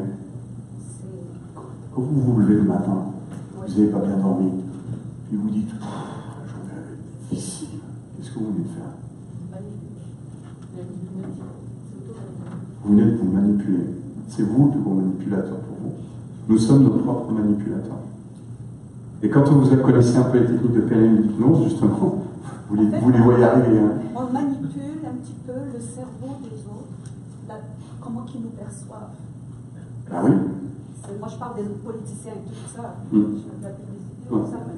Quand vous vous levez le matin, vous n'avez pas bien dormi, puis vous dites la journée est difficile, qu'est-ce que vous venez de faire? Vous venez de vous manipuler. C'est vous le plus gros manipulateur pour vous. Nous sommes nos propres manipulateurs. Et quand vous connaissez un peu les techniques de PNL et d'hypnose, justement, vous les voyez arriver. Hein. On manipule un petit peu le cerveau des autres, comment ils nous perçoivent. Ah oui? Moi, je parle des politiciens et tout ça. La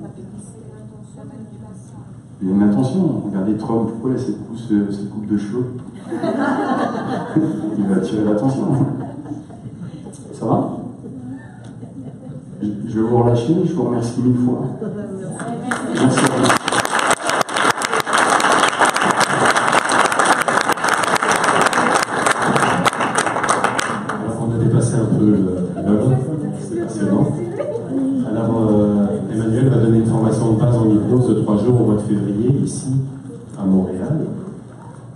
publicité, la manipulation. Il y a une intention. Regardez Trump, pourquoi il a cette coupe de cheveux? Il va attirer l'attention. Ça va? Je vais vous relâcher, je vous remercie 1000 fois. Merci à vous. On a dépassé un peu l'heure, c'est passionnant. Alors, Emmanuel va donner une formation de base en hypnose de 3 jours au mois de février, ici, à Montréal.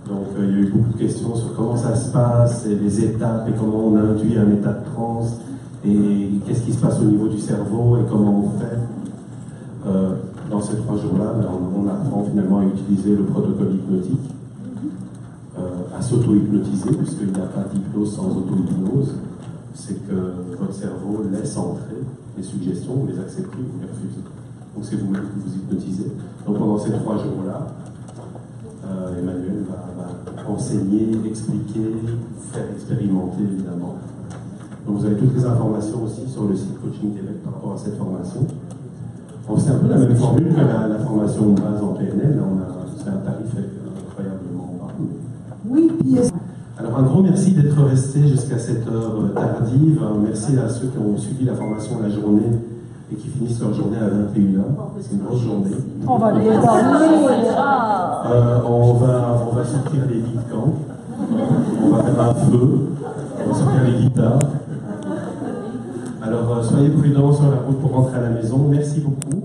Donc, il y a eu beaucoup de questions sur comment ça se passe, et les étapes, et comment on induit un état de transe, et qu'est-ce qui se passe au niveau du cerveau, et comment on fait. Dans ces 3 jours-là, on apprend finalement à utiliser le protocole hypnotique, à s'auto-hypnotiser, puisqu'il n'y a pas d'hypnose sans auto-hypnose. C'est que votre cerveau laisse entrer les suggestions, vous les acceptez, vous les refusez. Donc c'est vous-même qui vous hypnotisez. Donc pendant ces 3 jours-là, Emmanuel va enseigner, expliquer, faire expérimenter évidemment. Donc vous avez toutes les informations aussi sur le site Coaching Québec par rapport à cette formation. Bon, c'est un peu la même formule que la formation de base en PNL. Là, c'est un tarif incroyablement bas. Oui, puis Alors un grand merci d'être resté jusqu'à cette heure tardive. Merci à ceux qui ont suivi la formation la journée et qui finissent leur journée à 21h. C'est une grosse journée. On va les on va sortir les lits de camp. On va faire un feu. On va sortir les guitares. Alors soyez prudents sur la route pour rentrer à la maison. Merci beaucoup.